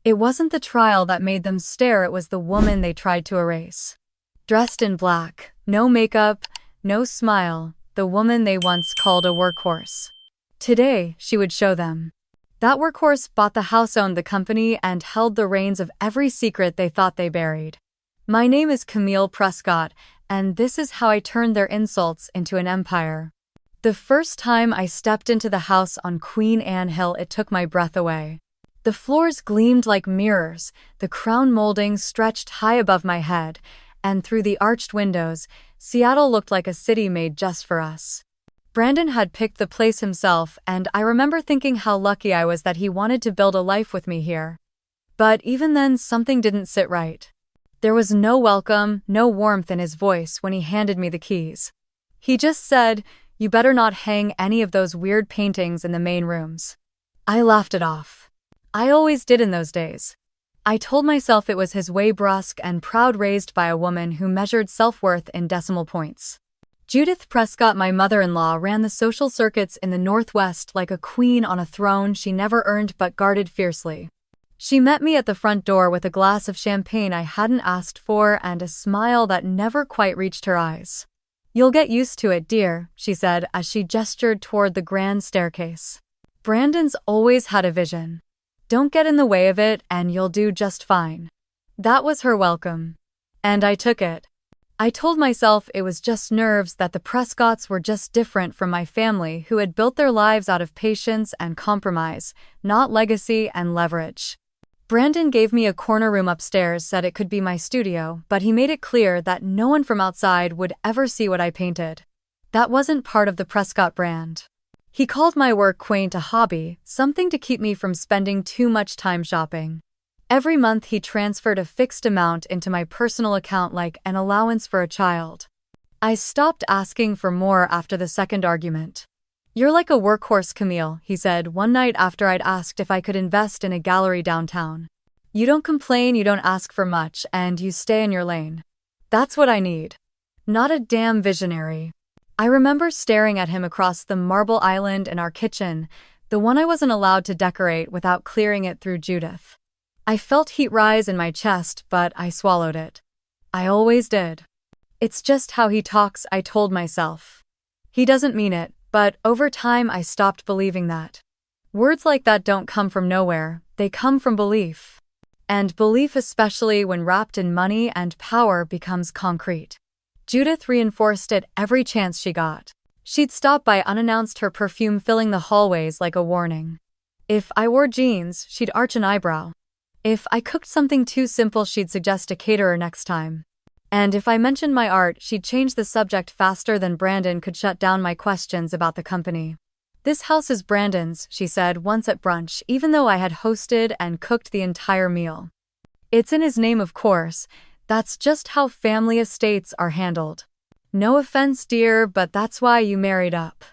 It wasn't the trial that made them stare, it was the woman they tried to erase. Dressed in black, no makeup, no smile, the woman they once called a workhorse. Today, she would show them. That workhorse bought the house, owned the company, and held the reins of every secret they thought they buried. My name is Camille Prescott, and this is how I turned their insults into an empire. The first time I stepped into the house on Queen Anne Hill, it took my breath away. The floors gleamed like mirrors, the crown moldings stretched high above my head, and through the arched windows, Seattle looked like a city made just for us. Brandon had picked the place himself, and I remember thinking how lucky I was that he wanted to build a life with me here. But even then, something didn't sit right. There was no welcome, no warmth in his voice when he handed me the keys. He just said, "You better not hang any of those weird paintings in the main rooms." I laughed it off. I always did in those days. I told myself it was his way, brusque and proud, raised by a woman who measured self-worth in decimal points. Judith Prescott, my mother-in-law, ran the social circuits in the Northwest like a queen on a throne she never earned but guarded fiercely. She met me at the front door with a glass of champagne I hadn't asked for and a smile that never quite reached her eyes. "You'll get used to it, dear," she said as she gestured toward the grand staircase. "Brandon's always had a vision. Don't get in the way of it and you'll do just fine." That was her welcome. And I took it. I told myself it was just nerves, that the Prescotts were just different from my family, who had built their lives out of patience and compromise, not legacy and leverage. Brandon gave me a corner room upstairs, said it could be my studio, but he made it clear that no one from outside would ever see what I painted. That wasn't part of the Prescott brand. He called my work quaint, a hobby, something to keep me from spending too much time shopping. Every month he transferred a fixed amount into my personal account like an allowance for a child. I stopped asking for more after the second argument. "You're like a workhorse, Camille," he said one night after I'd asked if I could invest in a gallery downtown. "You don't complain, you don't ask for much, and you stay in your lane. That's what I need. Not a damn visionary." I remember staring at him across the marble island in our kitchen, the one I wasn't allowed to decorate without clearing it through Judith. I felt heat rise in my chest, but I swallowed it. I always did. "It's just how he talks," I told myself. "He doesn't mean it," but over time I stopped believing that. Words like that don't come from nowhere, they come from belief. And belief, especially when wrapped in money and power, becomes concrete. Judith reinforced it every chance she got. She'd stop by unannounced, her perfume filling the hallways like a warning. If I wore jeans, she'd arch an eyebrow. If I cooked something too simple, she'd suggest a caterer next time. And if I mentioned my art, she'd change the subject faster than Brandon could shut down my questions about the company. "This house is Brandon's," she said once at brunch, even though I had hosted and cooked the entire meal. "It's in his name, of course. That's just how family estates are handled. No offense, dear, but that's why you married up."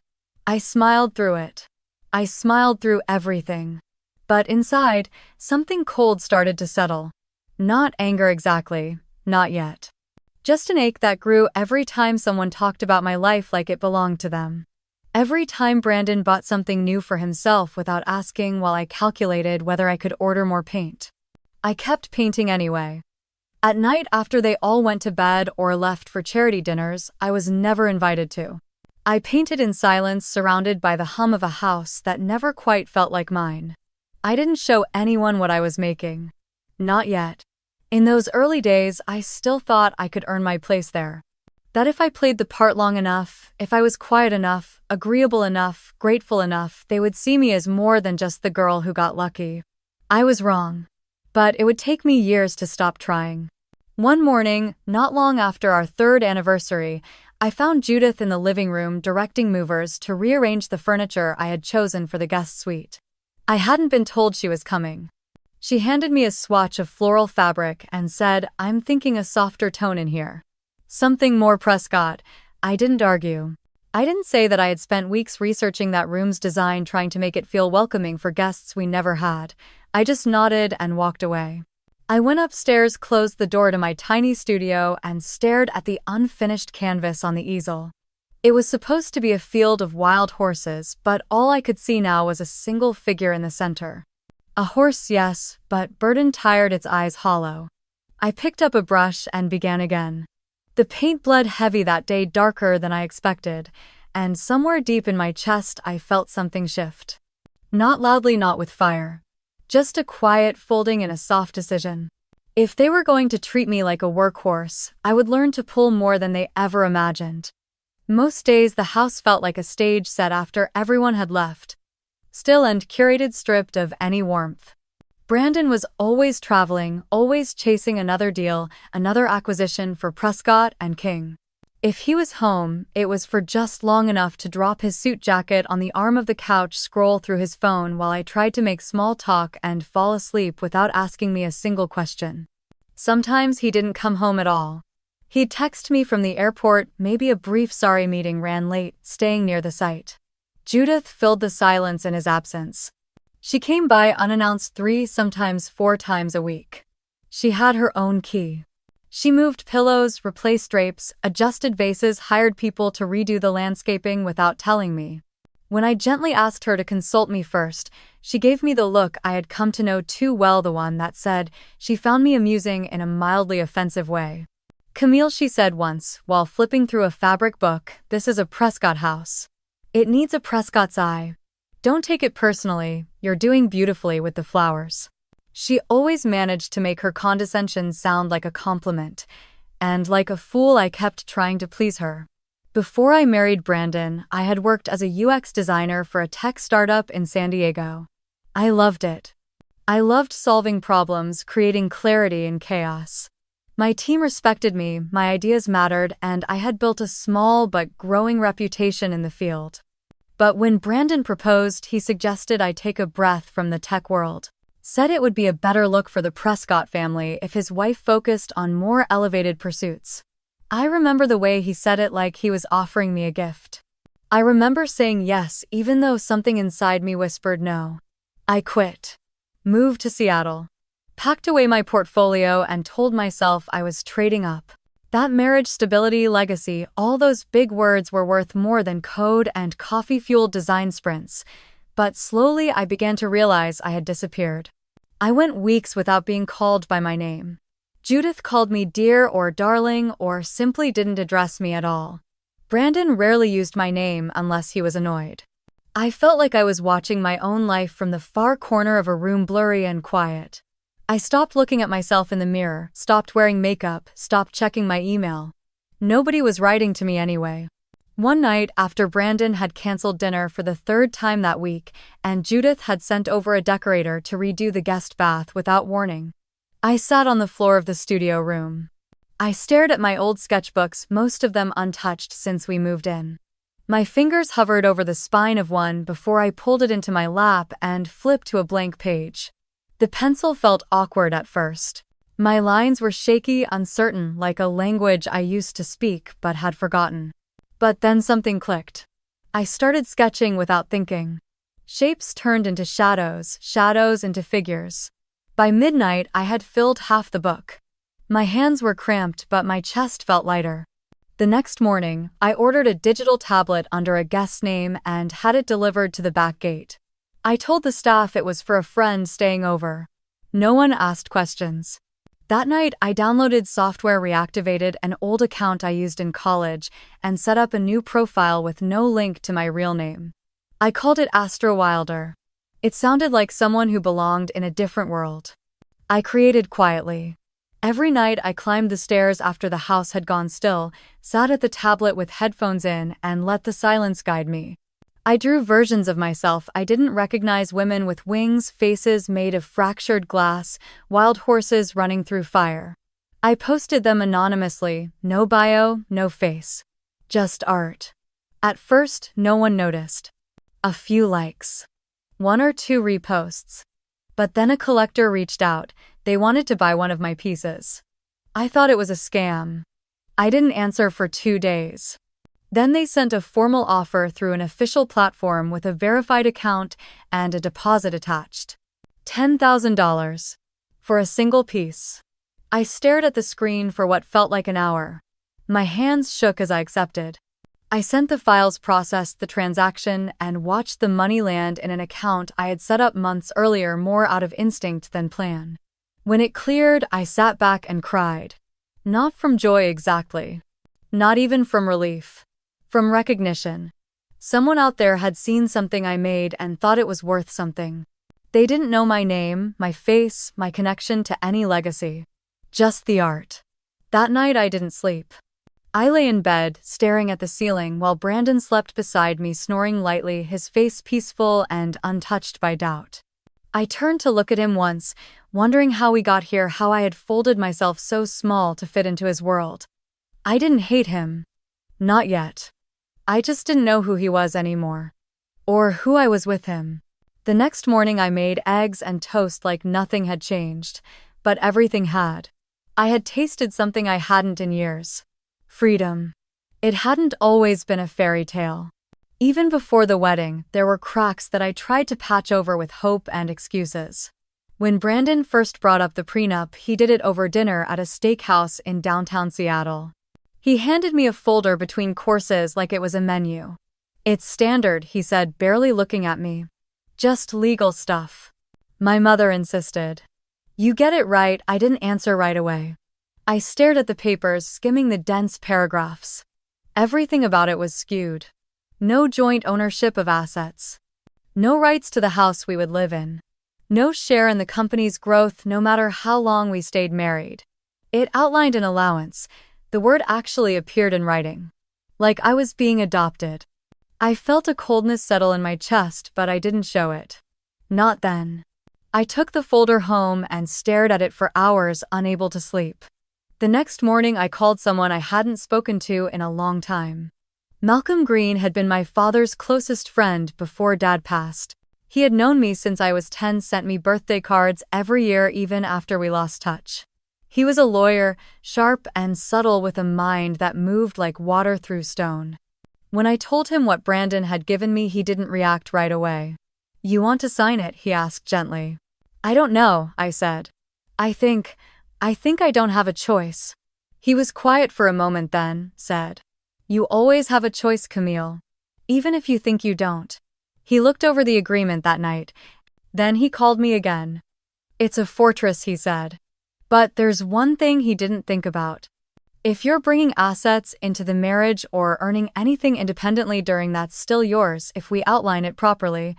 I smiled through it. I smiled through everything. But inside, something cold started to settle. Not anger exactly, not yet. Just an ache that grew every time someone talked about my life like it belonged to them. Every time Brandon bought something new for himself without asking, while I calculated whether I could order more paint. I kept painting anyway. At night, after they all went to bed or left for charity dinners I was never invited to, I painted in silence, surrounded by the hum of a house that never quite felt like mine. I didn't show anyone what I was making. Not yet. In those early days, I still thought I could earn my place there. That if I played the part long enough, if I was quiet enough, agreeable enough, grateful enough, they would see me as more than just the girl who got lucky. I was wrong. But it would take me years to stop trying. One morning, not long after our 3rd anniversary, I found Judith in the living room directing movers to rearrange the furniture I had chosen for the guest suite. I hadn't been told she was coming. She handed me a swatch of floral fabric and said, "I'm thinking a softer tone in here. Something more Prescott." I didn't argue. I didn't say that I had spent weeks researching that room's design, trying to make it feel welcoming for guests we never had. I just nodded and walked away. I went upstairs, closed the door to my tiny studio, and stared at the unfinished canvas on the easel. It was supposed to be a field of wild horses, but all I could see now was a single figure in the center. A horse, yes, but burden tired, its eyes hollow. I picked up a brush and began again. The paint bled heavy that day, darker than I expected, and somewhere deep in my chest I felt something shift. Not loudly, not with fire. Just a quiet folding and a soft decision. If they were going to treat me like a workhorse, I would learn to pull more than they ever imagined. Most days the house felt like a stage set after everyone had left. Still and curated, stripped of any warmth. Brandon was always traveling, always chasing another deal, another acquisition for Prescott and King. If he was home, it was for just long enough to drop his suit jacket on the arm of the couch, scroll through his phone while I tried to make small talk and fall asleep without asking me a single question. Sometimes he didn't come home at all. He'd text me from the airport, maybe a brief sorry meeting ran late, staying near the site. Judith filled the silence in his absence. She came by unannounced 3, sometimes 4 times a week. She had her own key. She moved pillows, replaced drapes, adjusted vases, hired people to redo the landscaping without telling me. When I gently asked her to consult me first, she gave me the look I had come to know too well, the one that said she found me amusing in a mildly offensive way. "Camille," she said once, while flipping through a fabric book, "this is a Prescott house. It needs a Prescott's eye. Don't take it personally, you're doing beautifully with the flowers." She always managed to make her condescension sound like a compliment, and like a fool I kept trying to please her. Before I married Brandon, I had worked as a UX designer for a tech startup in San Diego. I loved it. I loved solving problems, creating clarity in chaos. My team respected me, my ideas mattered, and I had built a small but growing reputation in the field. But when Brandon proposed, he suggested I take a breath from the tech world. Said it would be a better look for the Prescott family if his wife focused on more elevated pursuits. I remember the way he said it, like he was offering me a gift. I remember saying yes, even though something inside me whispered no. I quit. Moved to Seattle. Packed away my portfolio and told myself I was trading up. That marriage, stability, legacy, all those big words were worth more than code and coffee-fueled design sprints. But slowly I began to realize I had disappeared. I went weeks without being called by my name. Judith called me dear or darling or simply didn't address me at all. Brandon rarely used my name unless he was annoyed. I felt like I was watching my own life from the far corner of a room, blurry and quiet. I stopped looking at myself in the mirror, stopped wearing makeup, stopped checking my email. Nobody was writing to me anyway. One night, after Brandon had canceled dinner for the 3rd time that week, and Judith had sent over a decorator to redo the guest bath without warning, I sat on the floor of the studio room. I stared at my old sketchbooks, most of them untouched since we moved in. My fingers hovered over the spine of one before I pulled it into my lap and flipped to a blank page. The pencil felt awkward at first. My lines were shaky, uncertain, like a language I used to speak but had forgotten. But then something clicked. I started sketching without thinking. Shapes turned into shadows, shadows into figures. By midnight, I had filled half the book. My hands were cramped, but my chest felt lighter. The next morning, I ordered a digital tablet under a guest's name and had it delivered to the back gate. I told the staff it was for a friend staying over. No one asked questions. That night, I downloaded software, reactivated an old account I used in college, and set up a new profile with no link to my real name. I called it Astro Wilder. It sounded like someone who belonged in a different world. I created quietly. Every night I climbed the stairs after the house had gone still, sat at the tablet with headphones in, and let the silence guide me. I drew versions of myself I didn't recognize, women with wings, faces made of fractured glass, wild horses running through fire. I posted them anonymously, no bio, no face. Just art. At first, no one noticed. A few likes. 1 or 2 reposts. But then a collector reached out. They wanted to buy one of my pieces. I thought it was a scam. I didn't answer for 2 days. Then they sent a formal offer through an official platform with a verified account and a deposit attached. $10,000. For a single piece. I stared at the screen for what felt like an hour. My hands shook as I accepted. I sent the files, processed the transaction, and watched the money land in an account I had set up months earlier, more out of instinct than plan. When it cleared, I sat back and cried. Not from joy exactly. Not even from relief. From recognition. Someone out there had seen something I made and thought it was worth something. They didn't know my name, my face, my connection to any legacy. Just the art. That night I didn't sleep. I lay in bed, staring at the ceiling, while Brandon slept beside me, snoring lightly, his face peaceful and untouched by doubt. I turned to look at him once, wondering how we got here, how I had folded myself so small to fit into his world. I didn't hate him. Not yet. I just didn't know who he was anymore. Or who I was with him. The next morning I made eggs and toast like nothing had changed, but everything had. I had tasted something I hadn't in years. Freedom. It hadn't always been a fairy tale. Even before the wedding, there were cracks that I tried to patch over with hope and excuses. When Brandon first brought up the prenup, he did it over dinner at a steakhouse in downtown Seattle. He handed me a folder between courses like it was a menu. "It's standard," he said, barely looking at me. "Just legal stuff." My mother insisted. "You get it right." I didn't answer right away. I stared at the papers, skimming the dense paragraphs. Everything about it was skewed. No joint ownership of assets. No rights to the house we would live in. No share in the company's growth, no matter how long we stayed married. It outlined an allowance. The word actually appeared in writing. Like I was being adopted. I felt a coldness settle in my chest, but I didn't show it. Not then. I took the folder home and stared at it for hours, unable to sleep. The next morning I called someone I hadn't spoken to in a long time. Malcolm Green had been my father's closest friend before Dad passed. He had known me since I was 10, sent me birthday cards every year even after we lost touch. He was a lawyer, sharp and subtle, with a mind that moved like water through stone. When I told him what Brandon had given me, he didn't react right away. "You want to sign it?" he asked gently. "I don't know," I said. I think I don't have a choice." He was quiet for a moment, then said, "You always have a choice, Camille. Even if you think you don't." He looked over the agreement that night. Then he called me again. "It's a fortress," he said. "But there's one thing he didn't think about. If you're bringing assets into the marriage or earning anything independently during, that's still yours if we outline it properly.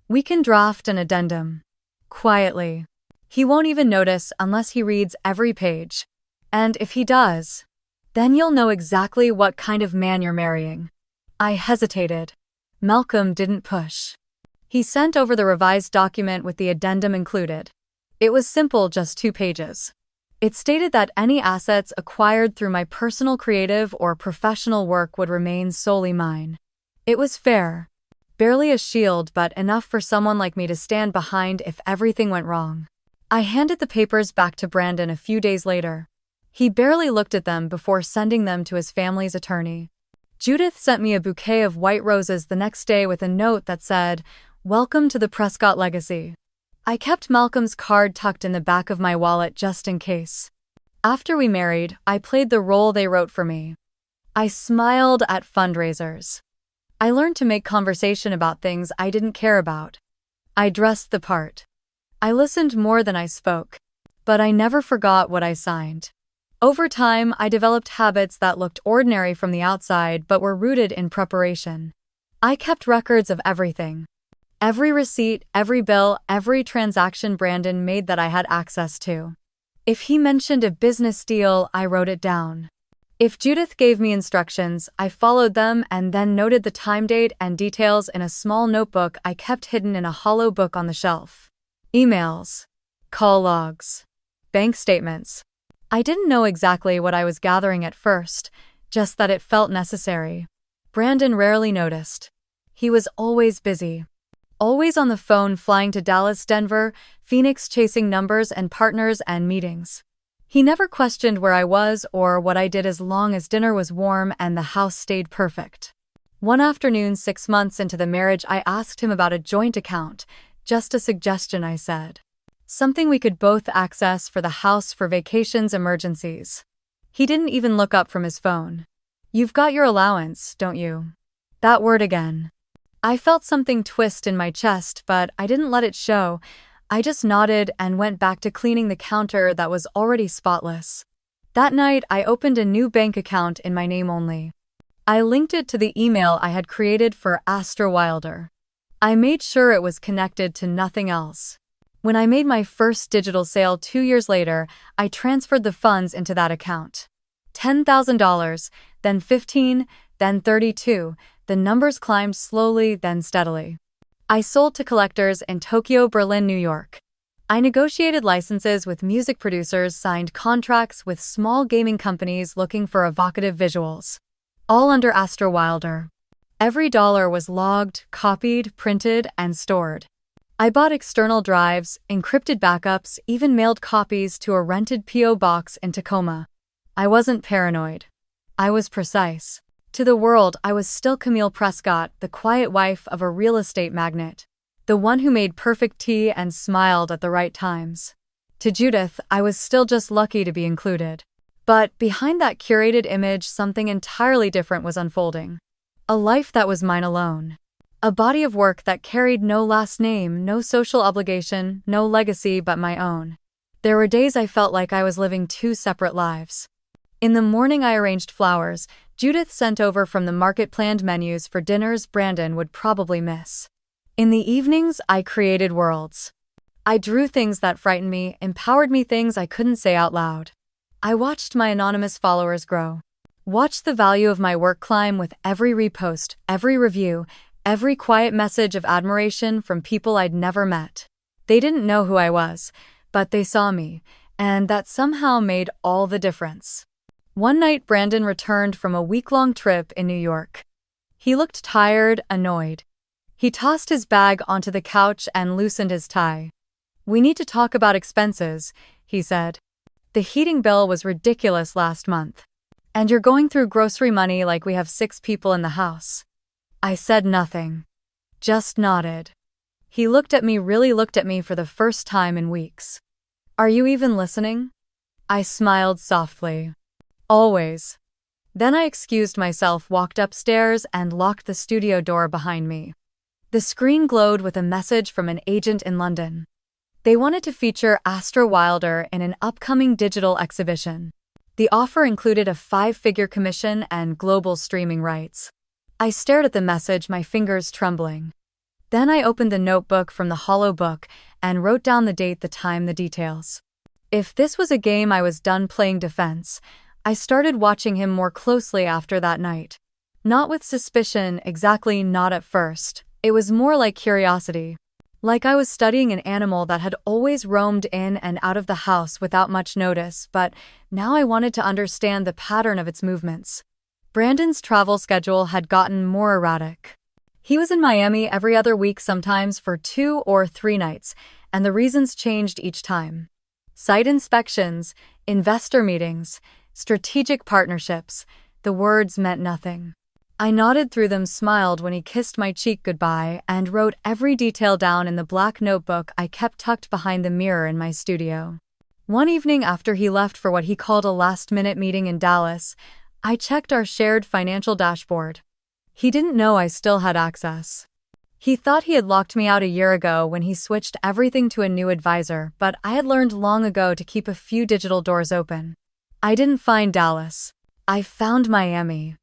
We can draft an addendum. Quietly. He won't even notice unless he reads every page. And if he does, then you'll know exactly what kind of man you're marrying." I hesitated. Malcolm didn't push. He sent over the revised document with the addendum included. It was simple, just 2 pages. It stated that any assets acquired through my personal creative or professional work would remain solely mine. It was fair. Barely a shield, but enough for someone like me to stand behind if everything went wrong. I handed the papers back to Brandon a few days later. He barely looked at them before sending them to his family's attorney. Judith sent me a bouquet of white roses the next day with a note that said, "Welcome to the Prescott legacy." I kept Malcolm's card tucked in the back of my wallet just in case. After we married, I played the role they wrote for me. I smiled at fundraisers. I learned to make conversation about things I didn't care about. I dressed the part. I listened more than I spoke. But I never forgot what I signed. Over time, I developed habits that looked ordinary from the outside but were rooted in preparation. I kept records of everything. Every receipt, every bill, every transaction Brandon made that I had access to. If he mentioned a business deal, I wrote it down. If Judith gave me instructions, I followed them and then noted the time, date, and details in a small notebook I kept hidden in a hollow book on the shelf. Emails. Call logs. Bank statements. I didn't know exactly what I was gathering at first, just that it felt necessary. Brandon rarely noticed. He was always busy. Always on the phone, flying to Dallas, Denver, Phoenix, chasing numbers and partners and meetings. He never questioned where I was or what I did as long as dinner was warm and the house stayed perfect. One afternoon, 6 months into the marriage, I asked him about a joint account. "Just a suggestion," I said. "Something we could both access for the house for vacations, emergencies." He didn't even look up from his phone. You've got your allowance, don't you? That word again. I felt something twist in my chest, but I didn't let it show. I just nodded and went back to cleaning the counter that was already spotless. That night, I opened a new bank account in my name only. I linked it to the email I had created for Astro. I made sure it was connected to nothing else. When I made my first digital sale 2 years later, I transferred the funds into that account. $10,000, then 15, then 32. The numbers climbed slowly, then steadily. I sold to collectors in Tokyo, Berlin, New York. I negotiated licenses with music producers, signed contracts with small gaming companies looking for evocative visuals. All under Astro. Every dollar was logged, copied, printed, and stored. I bought external drives, encrypted backups, even mailed copies to a rented P.O. box in Tacoma. I wasn't paranoid. I was precise. To the world, I was still Camille Prescott, the quiet wife of a real estate magnate. The one who made perfect tea and smiled at the right times. To Judith, I was still just lucky to be included. But behind that curated image, something entirely different was unfolding. A life that was mine alone. A body of work that carried no last name, no social obligation, no legacy but my own. There were days I felt like I was living 2 separate lives. In the morning I arranged flowers. Judith sent over from the market planned menus for dinners Brandon would probably miss. In the evenings, I created worlds. I drew things that frightened me, empowered me, things I couldn't say out loud. I watched my anonymous followers grow. Watched the value of my work climb with every repost, every review, every quiet message of admiration from people I'd never met. They didn't know who I was, but they saw me, and that somehow made all the difference. One night Brandon returned from a week-long trip in New York. He looked tired, annoyed. He tossed his bag onto the couch and loosened his tie. "We need to talk about expenses," he said. "The heating bill was ridiculous last month. And you're going through grocery money like we have 6 people in the house." I said nothing. Just nodded. He really looked at me for the first time in weeks. "Are you even listening?" I smiled softly. "Always." Then I excused myself, walked upstairs, and locked the studio door behind me. The screen glowed with a message from an agent in London. They wanted to feature Astro in an upcoming digital exhibition. The offer included a 5-figure commission and global streaming rights. I stared at the message, my fingers trembling. Then I opened the notebook from the hollow book and wrote down the date, the time, the details. If this was a game, I was done playing defense. I started watching him more closely after that night. Not with suspicion, exactly, not at first. It was more like curiosity. Like I was studying an animal that had always roamed in and out of the house without much notice, but now I wanted to understand the pattern of its movements. Brandon's travel schedule had gotten more erratic. He was in Miami every other week, sometimes for 2 or 3 nights, and the reasons changed each time. Site inspections, investor meetings, strategic partnerships. The words meant nothing. I nodded through them, smiled when he kissed my cheek goodbye, and wrote every detail down in the black notebook I kept tucked behind the mirror in my studio. One evening after he left for what he called a last-minute meeting in Dallas, I checked our shared financial dashboard. He didn't know I still had access. He thought he had locked me out a year ago when he switched everything to a new advisor, but I had learned long ago to keep a few digital doors open. I didn't find Dallas. I found Miami.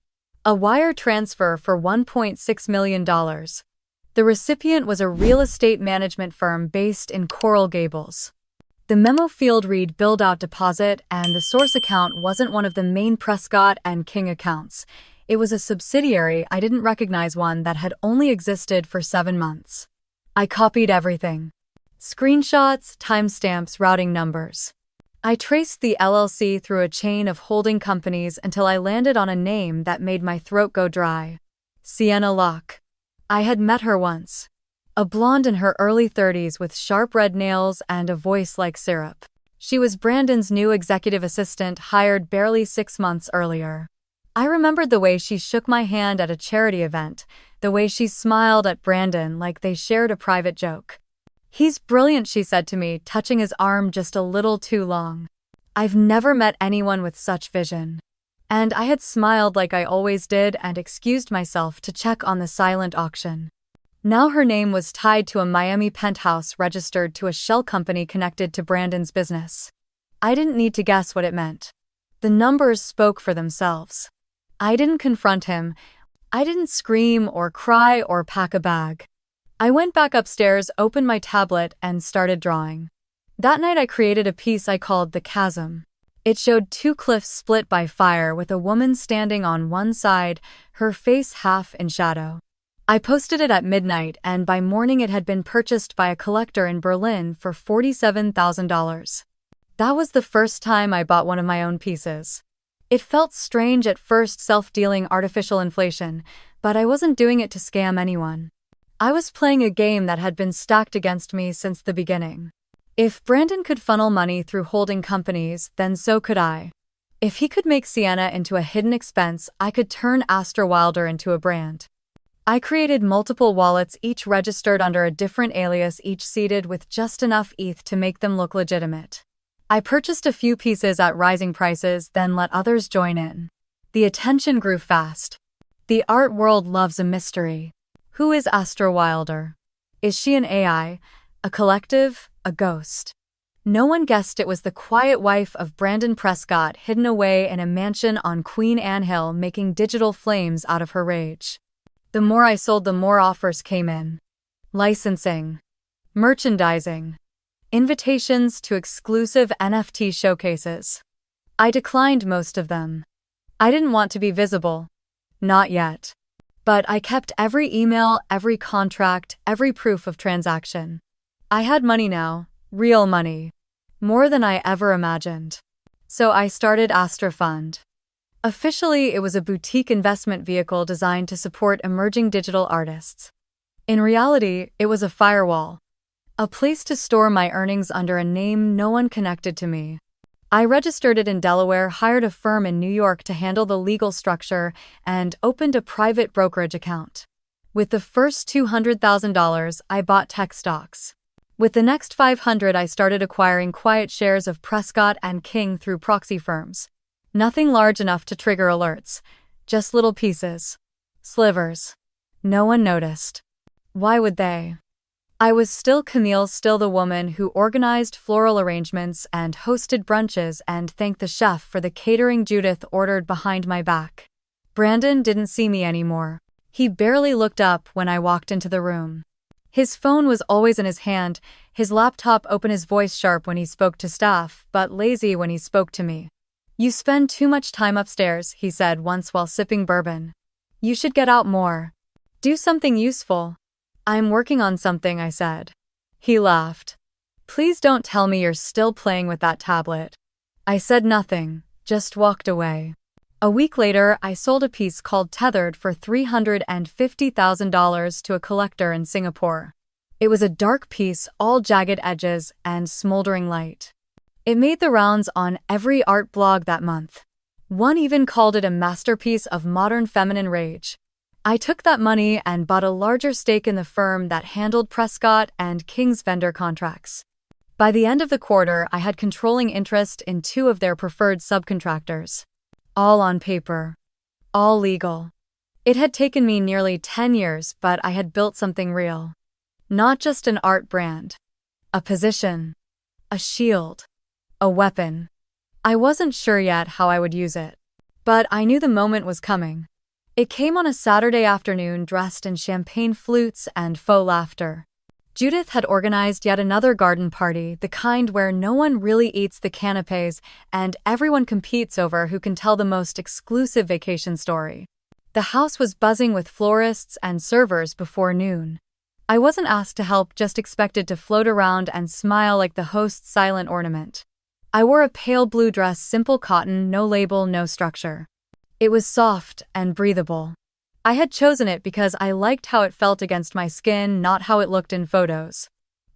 A wire transfer for $1.6 million. The recipient was a real estate management firm based in Coral Gables. The memo field read build-out deposit, and the source account wasn't one of the main Prescott and King accounts. It was a subsidiary. I didn't recognize one that had only existed for 7 months. I copied everything. Screenshots, timestamps, routing numbers. I traced the LLC through a chain of holding companies until I landed on a name that made my throat go dry. Sienna Locke. I had met her once. A blonde in her early 30s with sharp red nails and a voice like syrup. She was Brandon's new executive assistant, hired barely 6 months earlier. I remembered the way she shook my hand at a charity event, the way she smiled at Brandon like they shared a private joke. "He's brilliant," she said to me, touching his arm just a little too long. "I've never met anyone with such vision." And I had smiled like I always did and excused myself to check on the silent auction. Now her name was tied to a Miami penthouse registered to a shell company connected to Brandon's business. I didn't need to guess what it meant. The numbers spoke for themselves. I didn't confront him. I didn't scream or cry or pack a bag. I went back upstairs, opened my tablet, and started drawing. That night I created a piece I called The Chasm. It showed two cliffs split by fire with a woman standing on one side, her face half in shadow. I posted it at midnight, and by morning it had been purchased by a collector in Berlin for $47,000. That was the first time I bought one of my own pieces. It felt strange at first, self-dealing artificial inflation, but I wasn't doing it to scam anyone. I was playing a game that had been stacked against me since the beginning. If Brandon could funnel money through holding companies, then so could I. If he could make Sienna into a hidden expense, I could turn Astro into a brand. I created multiple wallets, each registered under a different alias, each seeded with just enough ETH to make them look legitimate. I purchased a few pieces at rising prices, then let others join in. The attention grew fast. The art world loves a mystery. Who is Astro? Is she an AI, a collective, a ghost? No one guessed it was the quiet wife of Brandon Prescott, hidden away in a mansion on Queen Anne Hill, making digital flames out of her rage. The more I sold, the more offers came in. Licensing, merchandising, invitations to exclusive NFT showcases. I declined most of them. I didn't want to be visible. Not yet. But I kept every email, every contract, every proof of transaction. I had money now, real money. More than I ever imagined. So I started Astro Fund. Officially, it was a boutique investment vehicle designed to support emerging digital artists. In reality, it was a firewall. A place to store my earnings under a name no one connected to me. I registered it in Delaware, hired a firm in New York to handle the legal structure, and opened a private brokerage account. With the first $200,000, I bought tech stocks. With the next $500,000, I started acquiring quiet shares of Prescott and King through proxy firms. Nothing large enough to trigger alerts, just little pieces. Slivers. No one noticed. Why would they? I was still Camille, still the woman who organized floral arrangements and hosted brunches and thanked the chef for the catering Judith ordered behind my back. Brandon didn't see me anymore. He barely looked up when I walked into the room. His phone was always in his hand, his laptop open, his voice sharp when he spoke to staff, but lazy when he spoke to me. "You spend too much time upstairs," he said once while sipping bourbon. "You should get out more. Do something useful." "I'm working on something," I said. He laughed. "Please don't tell me you're still playing with that tablet." I said nothing, just walked away. A week later, I sold a piece called Tethered for $350,000 to a collector in Singapore. It was a dark piece, all jagged edges and smoldering light. It made the rounds on every art blog that month. One even called it a masterpiece of modern feminine rage. I took that money and bought a larger stake in the firm that handled Prescott and King's vendor contracts. By the end of the quarter, I had controlling interest in 2 of their preferred subcontractors. All on paper. All legal. It had taken me nearly 10 years, but I had built something real. Not just an art brand. A position. A shield. A weapon. I wasn't sure yet how I would use it. But I knew the moment was coming. It came on a Saturday afternoon, dressed in champagne flutes and faux laughter. Judith had organized yet another garden party, the kind where no one really eats the canapés and everyone competes over who can tell the most exclusive vacation story. The house was buzzing with florists and servers before noon. I wasn't asked to help, just expected to float around and smile like the host's silent ornament. I wore a pale blue dress, simple cotton, no label, no structure. It was soft and breathable. I had chosen it because I liked how it felt against my skin, not how it looked in photos.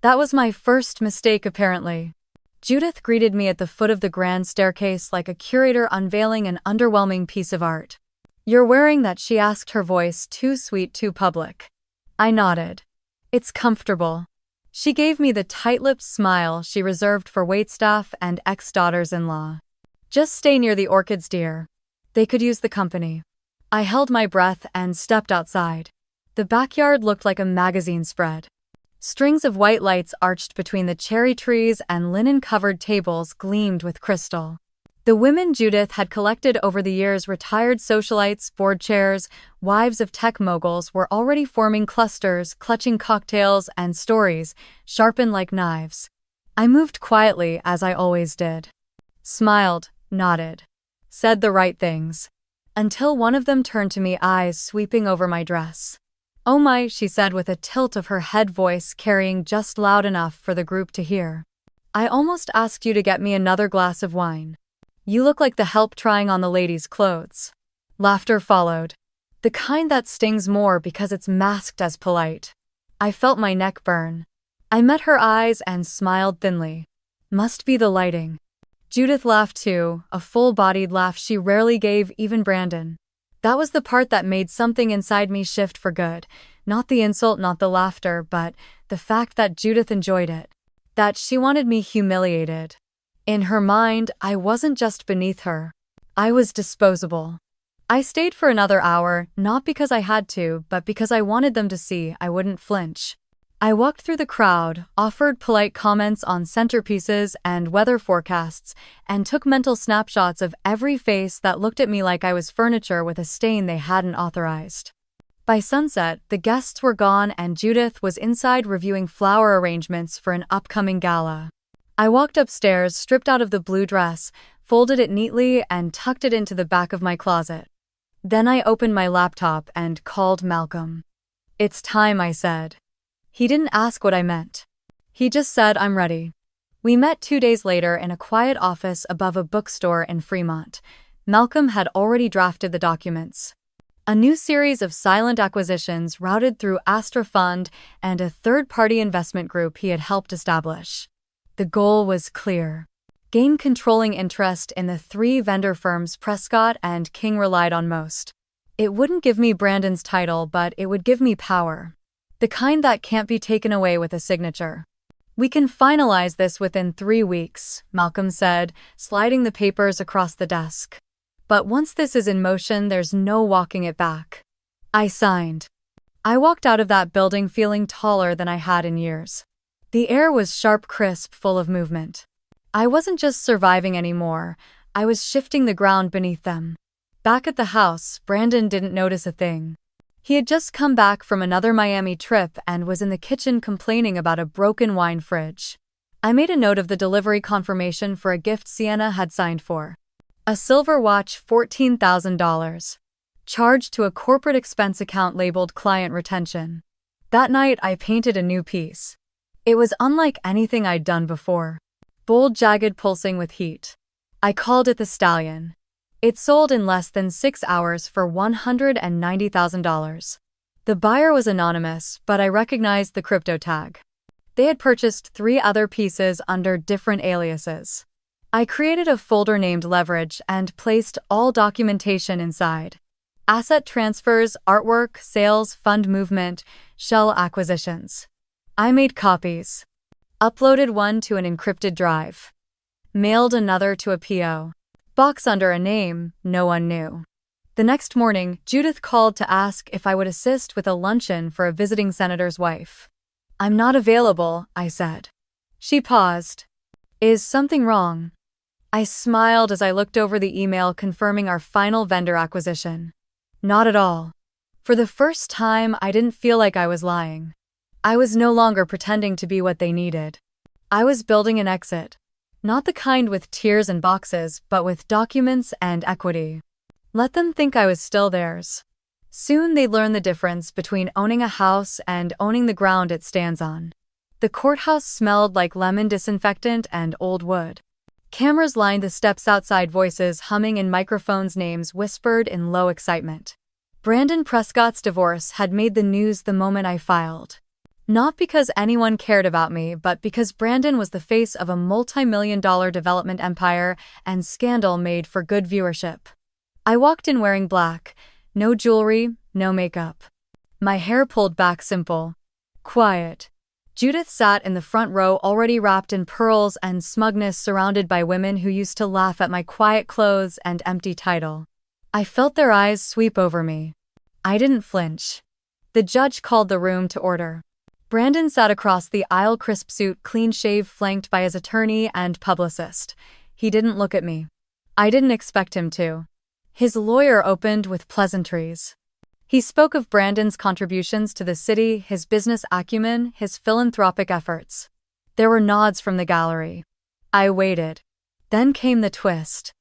That was my first mistake, apparently. Judith greeted me at the foot of the grand staircase like a curator unveiling an underwhelming piece of art. "You're wearing that?" she asked, her voice too sweet, too public. I nodded. "It's comfortable." She gave me the tight-lipped smile she reserved for waitstaff and ex-daughters-in-law. "Just stay near the orchids, dear. They could use the company. I held my breath and stepped outside. The backyard looked like a magazine spread. Strings of white lights arched between the cherry trees and linen-covered tables gleamed with crystal. The women Judith had collected over the years, retired socialites, board chairs, wives of tech moguls, were already forming clusters, clutching cocktails and stories, sharpened like knives. I moved quietly, as I always did. Smiled, nodded, said the right things. Until one of them turned to me, eyes sweeping over my dress. "Oh my," she said with a tilt of her head, voice carrying just loud enough for the group to hear. "I almost asked you to get me another glass of wine. You look like the help trying on the ladies' clothes." Laughter followed. The kind that stings more because it's masked as polite. I felt my neck burn. I met her eyes and smiled thinly. Must be the lighting. Judith laughed too, a full-bodied laugh she rarely gave even Brandon. That was the part that made something inside me shift for good. Not the insult, not the laughter, but the fact that Judith enjoyed it. That she wanted me humiliated. In her mind, I wasn't just beneath her. I was disposable. I stayed for another hour, not because I had to, but because I wanted them to see I wouldn't flinch. I walked through the crowd, offered polite comments on centerpieces and weather forecasts, and took mental snapshots of every face that looked at me like I was furniture with a stain they hadn't authorized. By sunset, the guests were gone and Judith was inside reviewing flower arrangements for an upcoming gala. I walked upstairs, stripped out of the blue dress, folded it neatly, and tucked it into the back of my closet. Then I opened my laptop and called Malcolm. "It's time," I said. He didn't ask what I meant. He just said, "I'm ready." We met 2 days later in a quiet office above a bookstore in Fremont. Malcolm had already drafted the documents. A new series of silent acquisitions routed through Astro Fund and a third-party investment group he had helped establish. The goal was clear. Gain controlling interest in the 3 vendor firms Prescott and King relied on most. It wouldn't give me Brandon's title, but it would give me power. The kind that can't be taken away with a signature. "We can finalize this within 3 weeks, Malcolm said, sliding the papers across the desk. "But once this is in motion, there's no walking it back." I signed. I walked out of that building feeling taller than I had in years. The air was sharp, crisp, full of movement. I wasn't just surviving anymore, I was shifting the ground beneath them. Back at the house, Brandon didn't notice a thing. He had just come back from another Miami trip and was in the kitchen complaining about a broken wine fridge. I made a note of the delivery confirmation for a gift Sienna had signed for. A silver watch, $14,000. Charged to a corporate expense account labeled client retention. That night, I painted a new piece. It was unlike anything I'd done before. Bold, jagged, pulsing with heat. I called it the Stallion. It sold in less than 6 hours for $190,000. The buyer was anonymous, but I recognized the crypto tag. They had purchased 3 other pieces under different aliases. I created a folder named Leverage and placed all documentation inside. Asset transfers, artwork, sales, fund movement, shell acquisitions. I made copies. Uploaded one to an encrypted drive. Mailed another to a PO. Box under a name no one knew. The next morning, Judith called to ask if I would assist with a luncheon for a visiting senator's wife. "I'm not available," I said. She paused. "Is something wrong?" I smiled as I looked over the email confirming our final vendor acquisition. Not at all. For the first time, I didn't feel like I was lying. I was no longer pretending to be what they needed. I was building an exit. Not the kind with tiers and boxes, but with documents and equity. Let them think I was still theirs. Soon they'd learn the difference between owning a house and owning the ground it stands on. The courthouse smelled like lemon disinfectant and old wood. Cameras lined the steps outside, voices humming in microphones, names whispered in low excitement. Brandon Prescott's divorce had made the news the moment I filed. Not because anyone cared about me, but because Brandon was the face of a multi-million-dollar development empire, and scandal made for good viewership. I walked in wearing black. No jewelry, no makeup. My hair pulled back, simple. Quiet. Judith sat in the front row, already wrapped in pearls and smugness, surrounded by women who used to laugh at my quiet clothes and empty title. I felt their eyes sweep over me. I didn't flinch. The judge called the room to order. Brandon sat across the aisle, crisp suit, clean shave, flanked by his attorney and publicist. He didn't look at me. I didn't expect him to. His lawyer opened with pleasantries. He spoke of Brandon's contributions to the city, his business acumen, his philanthropic efforts. There were nods from the gallery. I waited. Then came the twist.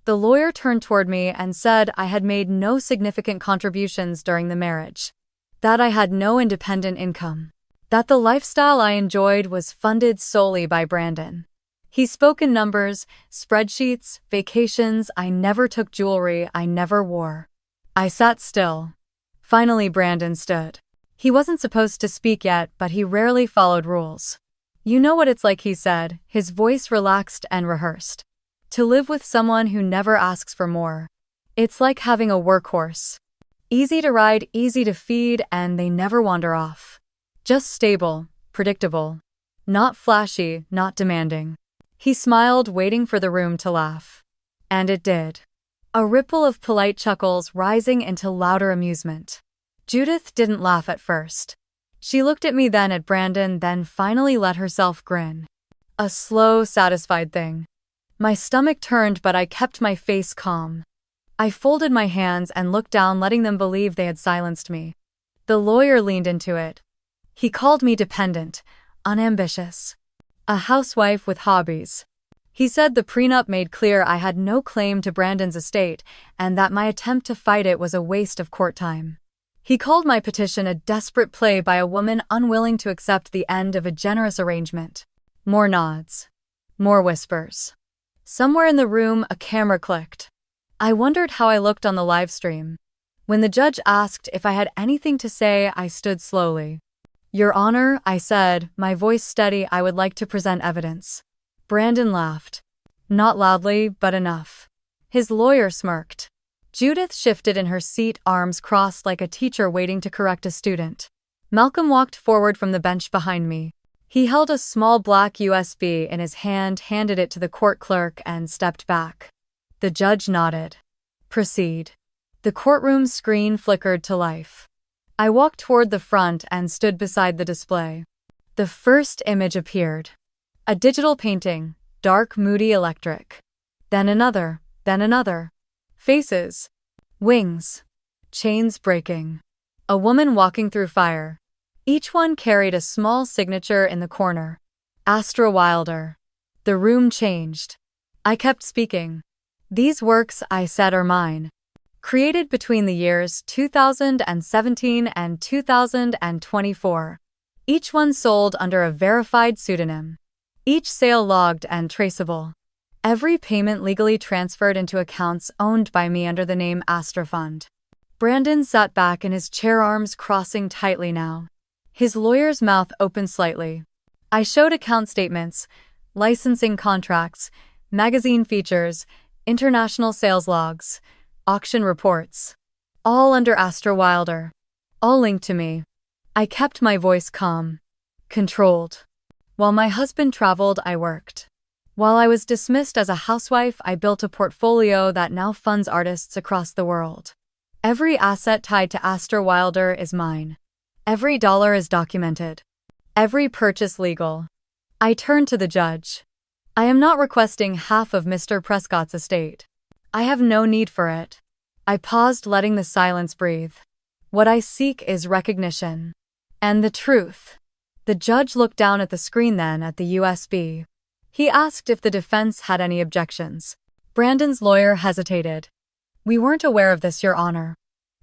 The lawyer turned toward me and said I had made no significant contributions during the marriage. That I had no independent income. That the lifestyle I enjoyed was funded solely by Brandon. He spoke in numbers, spreadsheets, vacations. I never took jewelry I never wore. I sat still. Finally, Brandon stood. He wasn't supposed to speak yet, but he rarely followed rules. You know what it's like, he said, his voice relaxed and rehearsed. To live with someone who never asks for more. It's like having a workhorse. Easy to ride, easy to feed, and they never wander off. Just stable, predictable. Not flashy, not demanding. He smiled, waiting for the room to laugh. And it did. A ripple of polite chuckles rising into louder amusement. Judith didn't laugh at first. She looked at me, then at Brandon, then finally let herself grin. A slow, satisfied thing. My stomach turned, but I kept my face calm. I folded my hands and looked down, letting them believe they had silenced me. The lawyer leaned into it. He called me dependent, unambitious. A housewife with hobbies. He said the prenup made clear I had no claim to Brandon's estate and that my attempt to fight it was a waste of court time. He called my petition a desperate play by a woman unwilling to accept the end of a generous arrangement. More nods. More whispers. Somewhere in the room, a camera clicked. I wondered how I looked on the live stream. When the judge asked if I had anything to say, I stood slowly. Your Honor, I said, my voice steady, I would like to present evidence. Brandon laughed. Not loudly, but enough. His lawyer smirked. Judith shifted in her seat, arms crossed like a teacher waiting to correct a student. Malcolm walked forward from the bench behind me. He held a small black USB in his hand, handed it to the court clerk, and stepped back. The judge nodded. Proceed. The courtroom screen flickered to life. I walked toward the front and stood beside the display. The first image appeared. A digital painting, dark, moody, electric. Then another, then another. Faces. Wings. Chains breaking. A woman walking through fire. Each one carried a small signature in the corner. Astro Wilder. The room changed. I kept speaking. These works, I said, are mine. Created between the years 2017 and 2024. Each one sold under a verified pseudonym. Each sale logged and traceable. Every payment legally transferred into accounts owned by me under the name Astro Fund. Brandon sat back in his chair, arms crossing tightly now. His lawyer's mouth opened slightly. I showed account statements, licensing contracts, magazine features, international sales logs, auction reports. All under Astro Wilder. All linked to me. I kept my voice calm. Controlled. While my husband traveled, I worked. While I was dismissed as a housewife, I built a portfolio that now funds artists across the world. Every asset tied to Astro Wilder is mine. Every dollar is documented. Every purchase legal. I turned to the judge. I am not requesting half of Mr. Prescott's estate. I have no need for it. I paused, letting the silence breathe. What I seek is recognition. And the truth. The judge looked down at the screen, then at the USB. He asked if the defense had any objections. Brandon's lawyer hesitated. We weren't aware of this, Your Honor.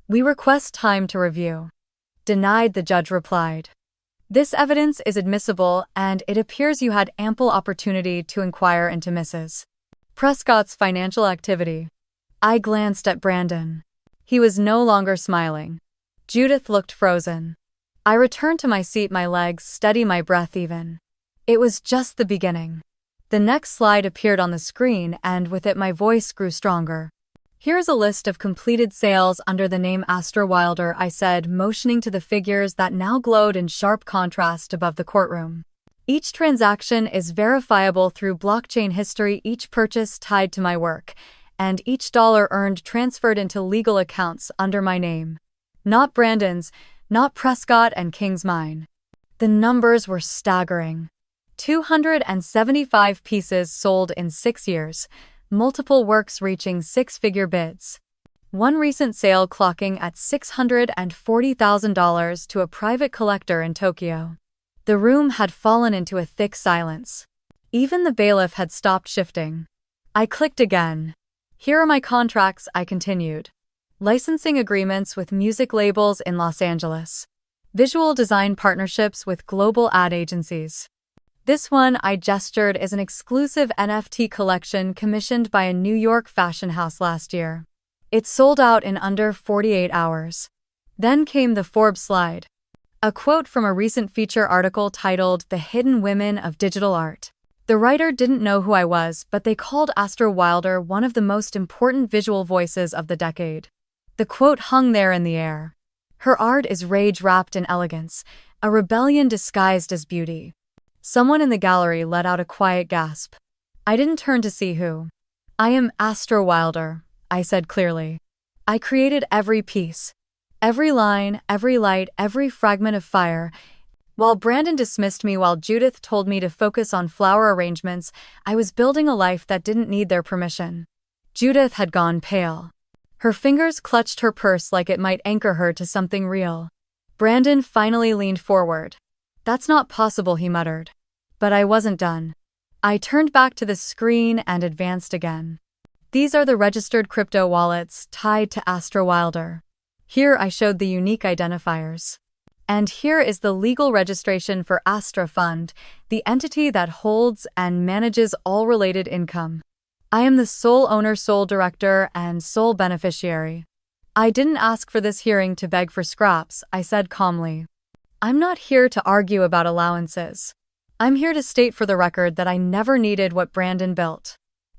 We request time to review. Denied, the judge replied. This evidence is admissible, and it appears you had ample opportunity to inquire into Mrs. Prescott's financial activity. I glanced at Brandon. He was no longer smiling. Judith looked frozen. I returned to my seat, my legs steady, my breath even. It was just the beginning. The next slide appeared on the screen, and with it my voice grew stronger. Here's a list of completed sales under the name Astro Wilder, I said, motioning to the figures that now glowed in sharp contrast above the courtroom. Each transaction is verifiable through blockchain history, each purchase tied to my work, and each dollar earned transferred into legal accounts under my name. Not Brandon's, not Prescott and King's mine. The numbers were staggering. 275 pieces sold in 6 years, multiple works reaching six-figure bids. One recent sale clocking at $640,000 to a private collector in Tokyo. The room had fallen into a thick silence. Even the bailiff had stopped shifting. I clicked again. Here are my contracts, I continued. Licensing agreements with music labels in Los Angeles. Visual design partnerships with global ad agencies. This one, I gestured, is an exclusive NFT collection commissioned by a New York fashion house last year. It sold out in under 48 hours. Then came the Forbes slide. A quote from a recent feature article titled "The Hidden Women of Digital Art." The writer didn't know who I was, but they called Astro one of the most important visual voices of the decade. The quote hung there in the air. Her art is rage wrapped in elegance, a rebellion disguised as beauty. Someone in the gallery let out a quiet gasp. I didn't turn to see who. I am Astro, I said clearly. I created every piece. Every line, every light, every fragment of fire. While Brandon dismissed me while Judith told me to focus on flower arrangements, I was building a life that didn't need their permission. Judith had gone pale. Her fingers clutched her purse like it might anchor her to something real. Brandon finally leaned forward. That's not possible, he muttered. But I wasn't done. I turned back to the screen and advanced again. These are the registered crypto wallets tied to Astro. Here I showed the unique identifiers. And here is the legal registration for Astro Fund, the entity that holds and manages all related income. I am the sole owner, sole director, and sole beneficiary. I didn't ask for this hearing to beg for scraps, I said calmly. I'm not here to argue about allowances. I'm here to state for the record that I never needed what Brandon built.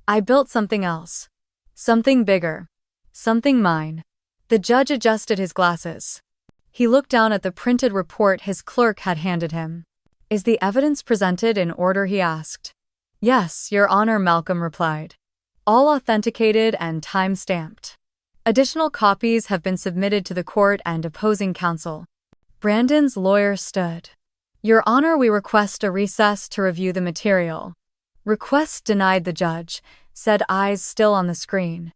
I built something else. Something bigger. Something mine. The judge adjusted his glasses. He looked down at the printed report his clerk had handed him. Is the evidence presented in order, he asked. Yes, Your Honor, Malcolm replied. All authenticated and time-stamped. Additional copies have been submitted to the court and opposing counsel. Brandon's lawyer stood. Your Honor, we request a recess to review the material. Request denied, the judge said, eyes still on the screen.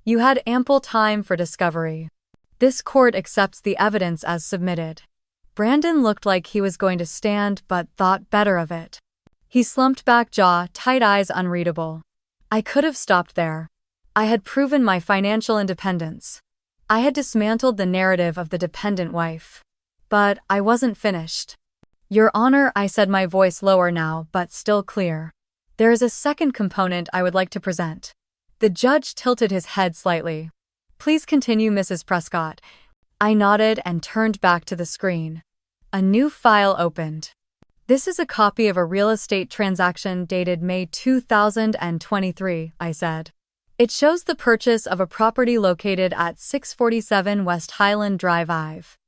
You had ample time for discovery. This court accepts the evidence as submitted. Brandon looked like he was going to stand but thought better of it. He slumped back, jaw tight, eyes unreadable. I could have stopped there. I had proven my financial independence. I had dismantled the narrative of the dependent wife. But I wasn't finished. Your Honor, I said, my voice lower now but still clear. There is a second component I would like to present. The judge tilted his head slightly. Please continue, Mrs. Prescott. I nodded and turned back to the screen. A new file opened. This is a copy of a real estate transaction dated May 2023, I said. It shows the purchase of a property located at 647 West Highland Drive, Ive.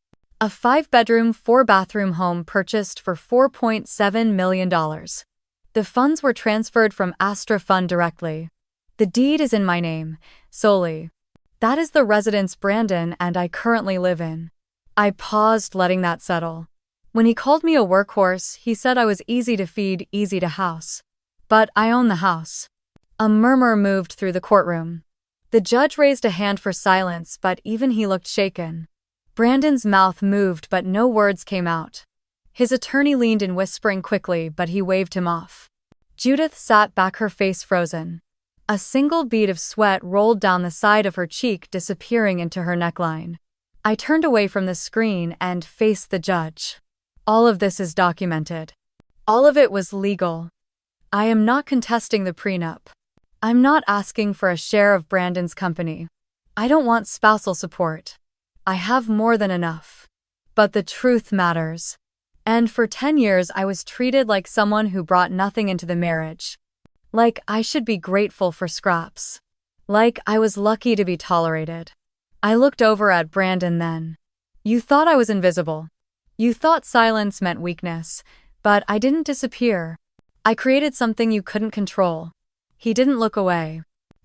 A 5-bedroom, 4-bathroom home purchased for $4.7 million. The funds were transferred from Astro Fund directly. The deed is in my name, solely. That is the residence Brandon and I currently live in. I paused, letting that settle. When he called me a workhorse, he said I was easy to feed, easy to house. But I own the house. A murmur moved through the courtroom. The judge raised a hand for silence, but even he looked shaken. Brandon's mouth moved, but no words came out. His attorney leaned in, whispering quickly, but he waved him off. Judith sat back, her face frozen. A single bead of sweat rolled down the side of her cheek, disappearing into her neckline. I turned away from the screen and faced the judge. All of this is documented. All of it was legal. I am not contesting the prenup. I'm not asking for a share of Brandon's company. I don't want spousal support. I have more than enough. But the truth matters. And for 10 years I was treated like someone who brought nothing into the marriage. Like I should be grateful for scraps. Like I was lucky to be tolerated. I looked over at Brandon then. You thought I was invisible. You thought silence meant weakness, but I didn't disappear. I created something you couldn't control. He didn't look away.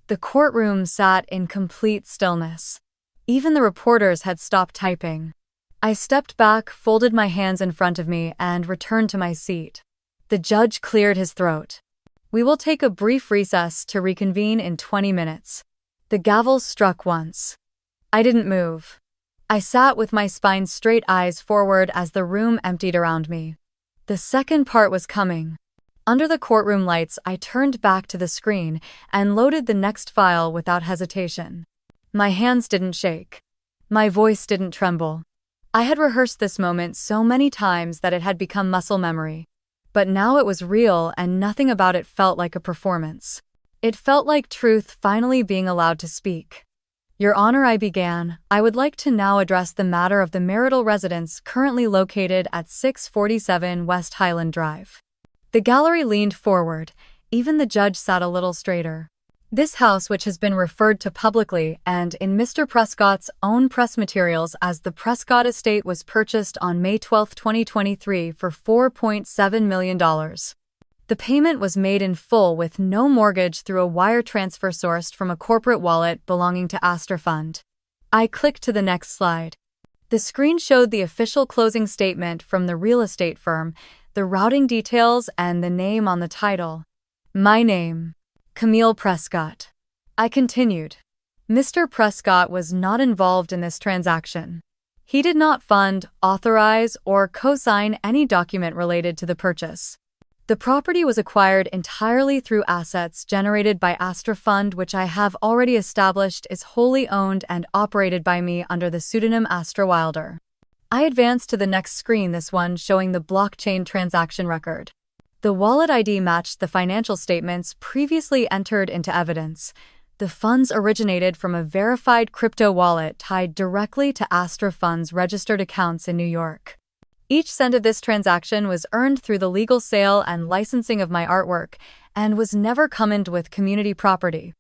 The courtroom sat in complete stillness. Even the reporters had stopped typing. I stepped back, folded my hands in front of me, and returned to my seat. The judge cleared his throat. "We will take a brief recess to reconvene in 20 minutes. The gavel struck once. I didn't move. I sat with my spine straight, eyes forward as the room emptied around me. The second part was coming. Under the courtroom lights, I turned back to the screen and loaded the next file without hesitation. My hands didn't shake. My voice didn't tremble. I had rehearsed this moment so many times that it had become muscle memory. But now it was real, and nothing about it felt like a performance. It felt like truth finally being allowed to speak. "Your Honor," I began, "I would like to now address the matter of the marital residence currently located at 647 West Highland Drive." The gallery leaned forward. Even the judge sat a little straighter. "This house, which has been referred to publicly and in Mr. Prescott's own press materials as the Prescott Estate, was purchased on May 12, 2023 for $4.7 million. The payment was made in full with no mortgage through a wire transfer sourced from a corporate wallet belonging to Astro Fund." I clicked to the next slide. The screen showed the official closing statement from the real estate firm, the routing details, and the name on the title. My name, Camille Prescott. I continued. Mr. Prescott was not involved in this transaction. He did not fund, authorize, or co-sign any document related to the purchase. The property was acquired entirely through assets generated by Astro Fund, which I have already established is wholly owned and operated by me under the pseudonym Astro Wilder. I advanced to the next screen, this one showing the blockchain transaction record. The wallet ID matched the financial statements previously entered into evidence. The funds originated from a verified crypto wallet tied directly to Astro Fund's registered accounts in New York. Each cent of this transaction was earned through the legal sale and licensing of my artwork and was never commingled with community property.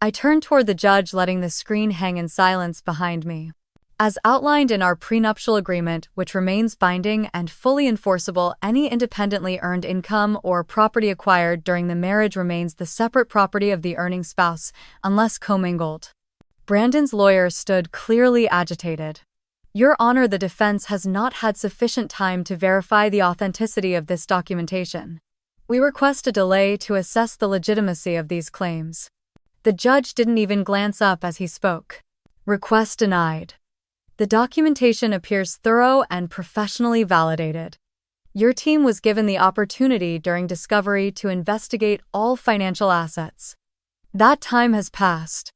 I turned toward the judge, letting the screen hang in silence behind me. "As outlined in our prenuptial agreement, which remains binding and fully enforceable, any independently earned income or property acquired during the marriage remains the separate property of the earning spouse, unless commingled." Brandon's lawyer stood clearly agitated. "Your Honor, the defense has not had sufficient time to verify the authenticity of this documentation. We request a delay to assess the legitimacy of these claims." The judge didn't even glance up as he spoke. "Request denied. The documentation appears thorough and professionally validated. Your team was given the opportunity during discovery to investigate all financial assets. That time has passed."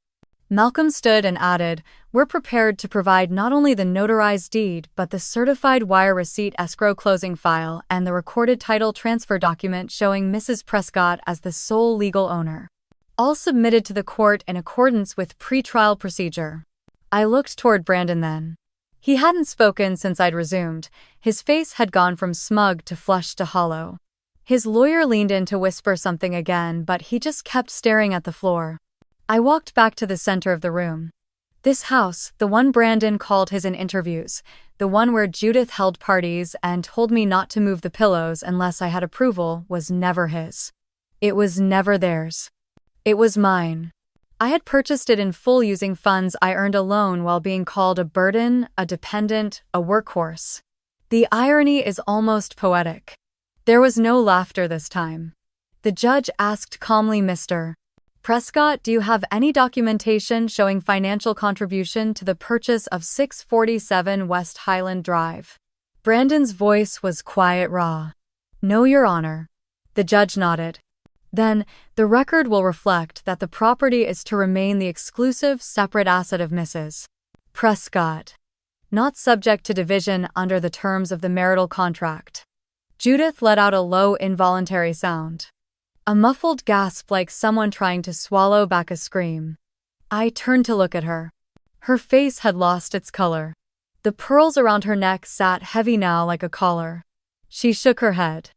Malcolm stood and added, "We're prepared to provide not only the notarized deed but the certified wire receipt, escrow closing file, and the recorded title transfer document showing Mrs. Prescott as the sole legal owner. All submitted to the court in accordance with pretrial procedure." I looked toward Brandon then. He hadn't spoken since I'd resumed. His face had gone from smug to flushed to hollow. His lawyer leaned in to whisper something again, but he just kept staring at the floor. I walked back to the center of the room. This house, the one Brandon called his in interviews, the one where Judith held parties and told me not to move the pillows unless I had approval, was never his. It was never theirs. It was mine. I had purchased it in full using funds I earned alone while being called a burden, a dependent, a workhorse. The irony is almost poetic. There was no laughter this time. The judge asked calmly, "Mr. Prescott, do you have any documentation showing financial contribution to the purchase of 647 West Highland Drive?" Brandon's voice was quiet, raw. "No, Your Honor." The judge nodded. "Then, the record will reflect that the property is to remain the exclusive, separate asset of Mrs. Prescott, not subject to division under the terms of the marital contract." Judith let out a low, involuntary sound. A muffled gasp, like someone trying to swallow back a scream. I turned to look at her. Her face had lost its color. The pearls around her neck sat heavy now like a collar. She shook her head.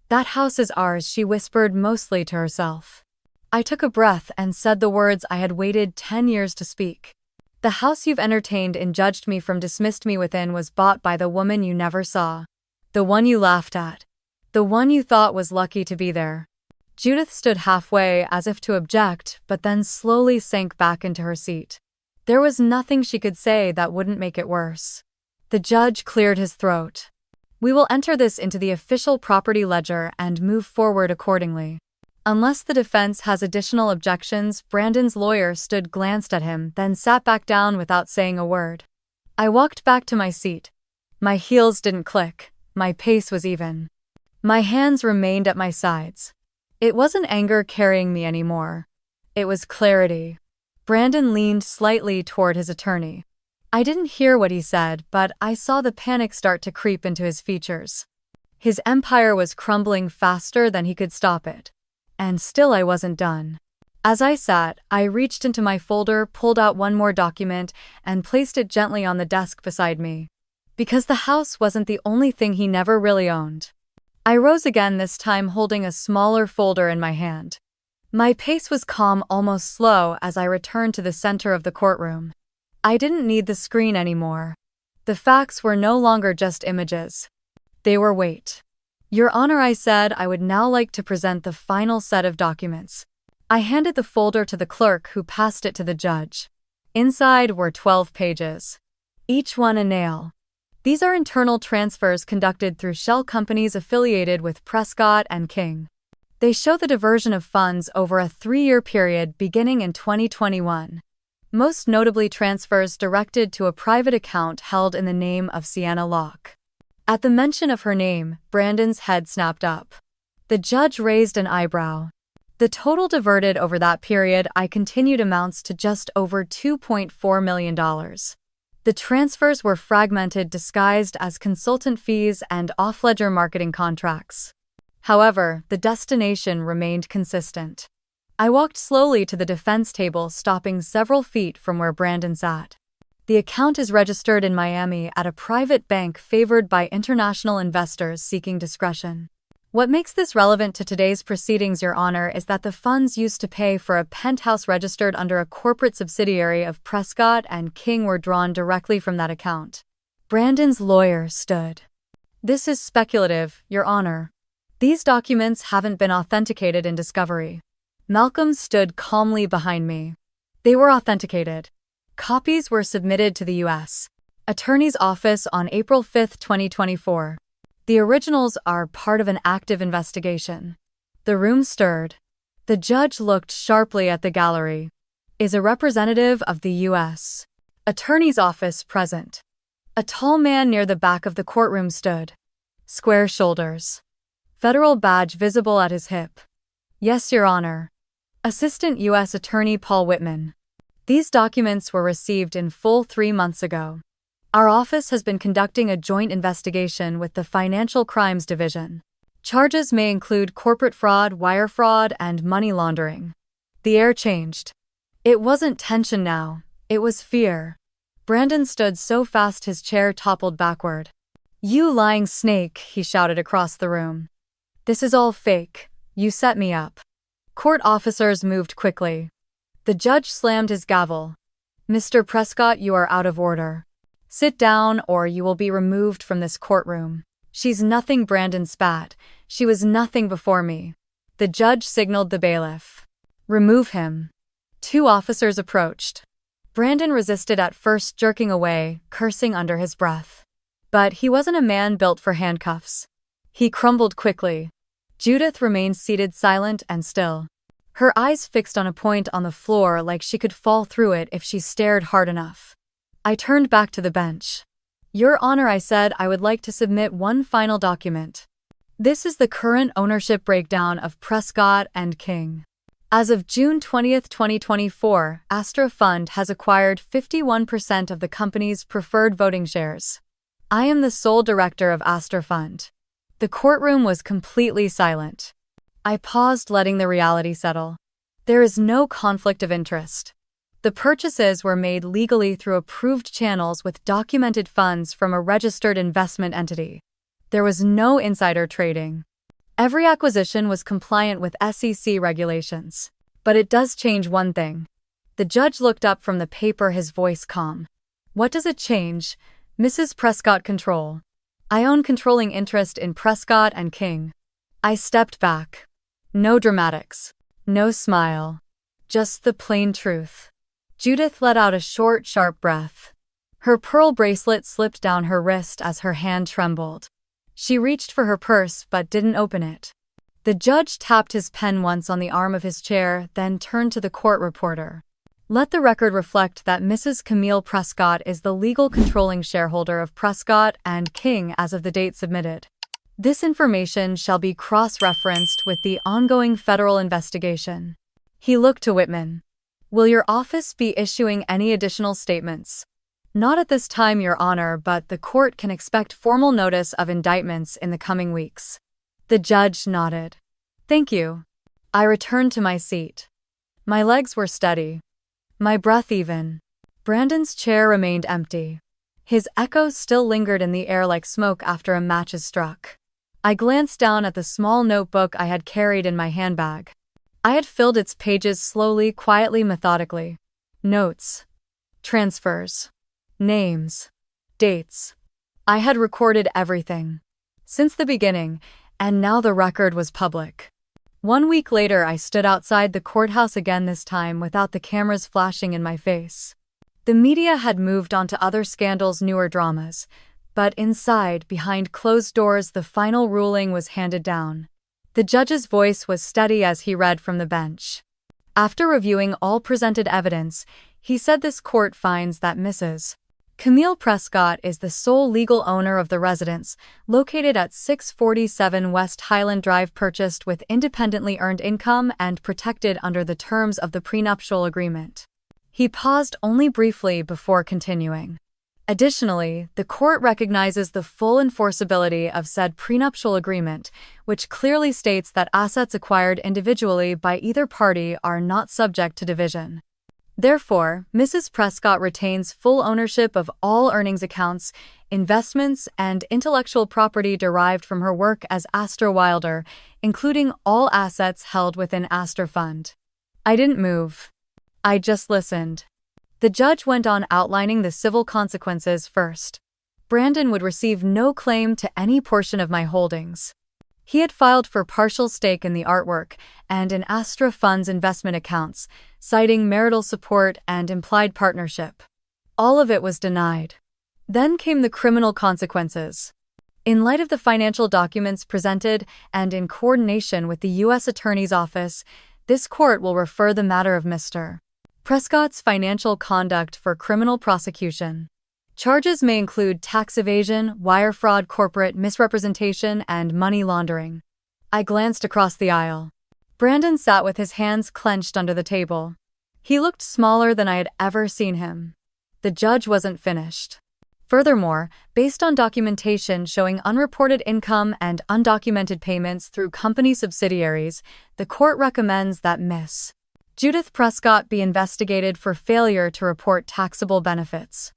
"That house is ours," she whispered, mostly to herself. I took a breath and said the words I had waited 10 years to speak. "The house you've entertained and judged me from, dismissed me within, was bought by the woman you never saw. The one you laughed at. The one you thought was lucky to be there. Judith stood halfway as if to object, but then slowly sank back into her seat. There was nothing she could say that wouldn't make it worse. The judge cleared his throat. We will enter this into the official property ledger and move forward accordingly. Unless the defense has additional objections, Brandon's lawyer glanced at him, then sat back down without saying a word. I walked back to my seat. My heels didn't click. My pace was even. My hands remained at my sides. It wasn't anger carrying me anymore. It was clarity. Brandon leaned slightly toward his attorney. I didn't hear what he said, but I saw the panic start to creep into his features. His empire was crumbling faster than he could stop it. And still I wasn't done. As I sat, I reached into my folder, pulled out one more document, and placed it gently on the desk beside me. Because the house wasn't the only thing he never really owned. I rose again, this time holding a smaller folder in my hand. My pace was calm, almost slow, as I returned to the center of the courtroom. I didn't need the screen anymore. The facts were no longer just images. They were weight. Your Honor, I said, I would now like to present the final set of documents. I handed the folder to the clerk, who passed it to the judge. Inside were 12 pages. Each one a nail. These are internal transfers conducted through shell companies affiliated with Prescott and King. They show the diversion of funds over a 3-year period beginning in 2021. Most notably, transfers directed to a private account held in the name of Sienna Locke. At the mention of her name, Brandon's head snapped up. The judge raised an eyebrow. The total diverted over that period, I continued, amounts to just over $2.4 million. The transfers were fragmented, disguised as consultant fees and off-ledger marketing contracts. However, the destination remained consistent. I walked slowly to the defense table, stopping several feet from where Brandon sat. The account is registered in Miami at a private bank favored by international investors seeking discretion. What makes this relevant to today's proceedings, Your Honor, is that the funds used to pay for a penthouse registered under a corporate subsidiary of Prescott and King were drawn directly from that account. Brandon's lawyer stood. This is speculative, Your Honor. These documents haven't been authenticated in discovery. Malcolm stood calmly behind me. They were authenticated. Copies were submitted to the U.S. Attorney's Office on April 5, 2024. The originals are part of an active investigation. The room stirred. The judge looked sharply at the gallery. Is a representative of the U.S. Attorney's Office present? A tall man near the back of the courtroom stood. Square shoulders. Federal badge visible at his hip. Yes, Your Honor. Assistant U.S. Attorney Paul Whitman. These documents were received in full 3 months ago. Our office has been conducting a joint investigation with the Financial Crimes Division. Charges may include corporate fraud, wire fraud, and money laundering. The air changed. It wasn't tension now, it was fear. Brandon stood so fast his chair toppled backward. You lying snake, he shouted across the room. This is all fake. You set me up. Court officers moved quickly. The judge slammed his gavel. Mr. Prescott, you are out of order. Sit down or you will be removed from this courtroom. She's nothing, Brandon spat. She was nothing before me. The judge signaled the bailiff. Remove him. 2 officers approached. Brandon resisted at first, jerking away, cursing under his breath. But he wasn't a man built for handcuffs. He crumbled quickly. Judith remained seated, silent and still. Her eyes fixed on a point on the floor, like she could fall through it if she stared hard enough. I turned back to the bench. Your Honor, I said, I would like to submit one final document. This is the current ownership breakdown of Prescott and King. As of June 20, 2024, Astro Fund has acquired 51% of the company's preferred voting shares. I am the sole director of Astro Fund. The courtroom was completely silent. I paused, letting the reality settle. There is no conflict of interest. The purchases were made legally through approved channels with documented funds from a registered investment entity. There was no insider trading. Every acquisition was compliant with SEC regulations. But it does change one thing. The judge looked up from the paper, his voice calm. What does it change? Mrs. Prescott, control. I own controlling interest in Prescott and King. I stepped back. No dramatics. No smile. Just the plain truth. Judith let out a short, sharp breath. Her pearl bracelet slipped down her wrist as her hand trembled. She reached for her purse but didn't open it. The judge tapped his pen once on the arm of his chair, then turned to the court reporter. Let the record reflect that Mrs. Camille Prescott is the legal controlling shareholder of Prescott and King as of the date submitted. This information shall be cross-referenced with the ongoing federal investigation. He looked to Whitman. Will your office be issuing any additional statements? Not at this time, Your Honor, but the court can expect formal notice of indictments in the coming weeks. The judge nodded. Thank you. I returned to my seat. My legs were steady. My breath even. Brandon's chair remained empty. His echoes still lingered in the air like smoke after a match is struck. I glanced down at the small notebook I had carried in my handbag. I had filled its pages slowly, quietly, methodically. Notes. Transfers. Names. Dates. I had recorded everything. Since the beginning, and now the record was public. 1 week later, I stood outside the courthouse again, this time without the cameras flashing in my face. The media had moved on to other scandals, newer dramas, but inside, behind closed doors, the final ruling was handed down. The judge's voice was steady as he read from the bench. After reviewing all presented evidence, he said this court finds that Mrs. Camille Prescott is the sole legal owner of the residence, located at 647 West Highland Drive, purchased with independently earned income and protected under the terms of the prenuptial agreement. He paused only briefly before continuing. Additionally, the court recognizes the full enforceability of said prenuptial agreement, which clearly states that assets acquired individually by either party are not subject to division. Therefore, Mrs. Prescott retains full ownership of all earnings accounts, investments, and intellectual property derived from her work as Astro Wilder, including all assets held within Astro Fund. I didn't move. I just listened. The judge went on, outlining the civil consequences first. Brandon would receive no claim to any portion of my holdings. He had filed for partial stake in the artwork and in Astro Fund's investment accounts, citing marital support and implied partnership. All of it was denied. Then came the criminal consequences. In light of the financial documents presented and in coordination with the U.S. Attorney's Office, this court will refer the matter of Mr. Prescott's financial conduct for criminal prosecution. Charges may include tax evasion, wire fraud, corporate misrepresentation, and money laundering. I glanced across the aisle. Brandon sat with his hands clenched under the table. He looked smaller than I had ever seen him. The judge wasn't finished. Furthermore, based on documentation showing unreported income and undocumented payments through company subsidiaries, the court recommends that Miss Judith Prescott be investigated for failure to report taxable benefits.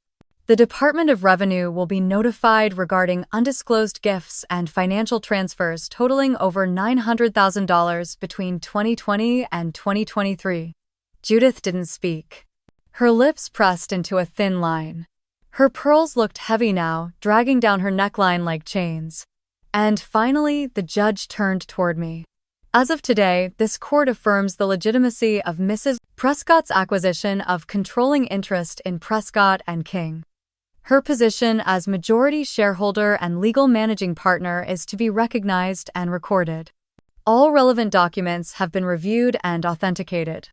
The Department of Revenue will be notified regarding undisclosed gifts and financial transfers totaling over $900,000 between 2020 and 2023. Judith didn't speak. Her lips pressed into a thin line. Her pearls looked heavy now, dragging down her neckline like chains. And finally, the judge turned toward me. As of today, this court affirms the legitimacy of Mrs. Prescott's acquisition of controlling interest in Prescott and King. Her position as majority shareholder and legal managing partner is to be recognized and recorded. All relevant documents have been reviewed and authenticated.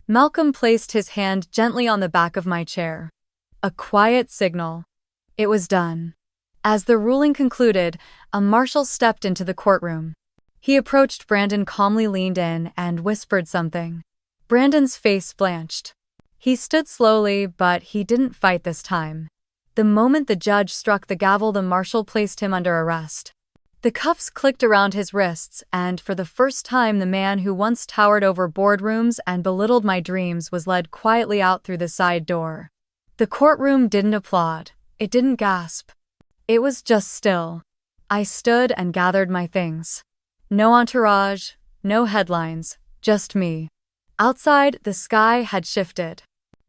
Malcolm placed his hand gently on the back of my chair. A quiet signal. It was done. As the ruling concluded, a marshal stepped into the courtroom. He approached Brandon, calmly leaned in, and whispered something. Brandon's face blanched. He stood slowly, but he didn't fight this time. The moment the judge struck the gavel, the marshal placed him under arrest. The cuffs clicked around his wrists, and for the first time, the man who once towered over boardrooms and belittled my dreams was led quietly out through the side door. The courtroom didn't applaud. It didn't gasp. It was just still. I stood and gathered my things. No entourage, no headlines, just me. Outside, the sky had shifted.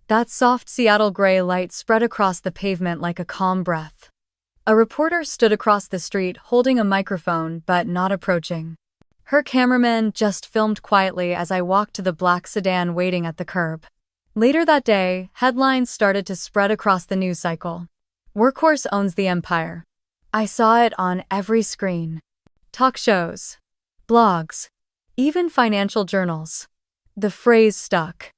That soft Seattle gray light spread across the pavement like a calm breath. A reporter stood across the street holding a microphone but not approaching. Her cameraman just filmed quietly as I walked to the black sedan waiting at the curb. Later that day, headlines started to spread across the news cycle. Workhorse owns the empire. I saw it on every screen. Talk shows, blogs, even financial journals. The phrase stuck.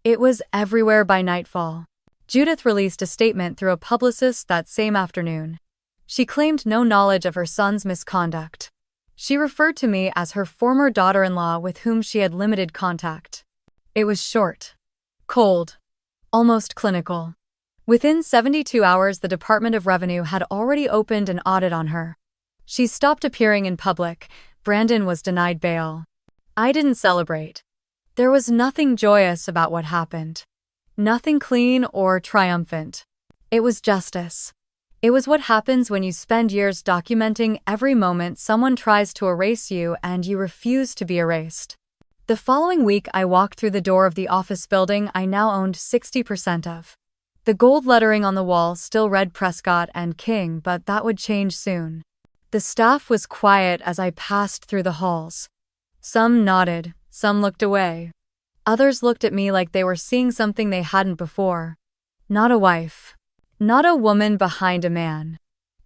It was everywhere by nightfall. Judith released a statement through a publicist that same afternoon. She claimed no knowledge of her son's misconduct. She referred to me as her former daughter-in-law with whom she had limited contact. It was short, cold, almost clinical. Within 72 hours, the Department of Revenue had already opened an audit on her. She stopped appearing in public. Brandon was denied bail. I didn't celebrate. There was nothing joyous about what happened. Nothing clean or triumphant. It was justice. It was what happens when you spend years documenting every moment someone tries to erase you and you refuse to be erased. The following week, I walked through the door of the office building I now owned 60% of. The gold lettering on the wall still read Prescott and King, but that would change soon. The staff was quiet as I passed through the halls. Some nodded, some looked away. Others looked at me like they were seeing something they hadn't before. Not a wife. Not a woman behind a man.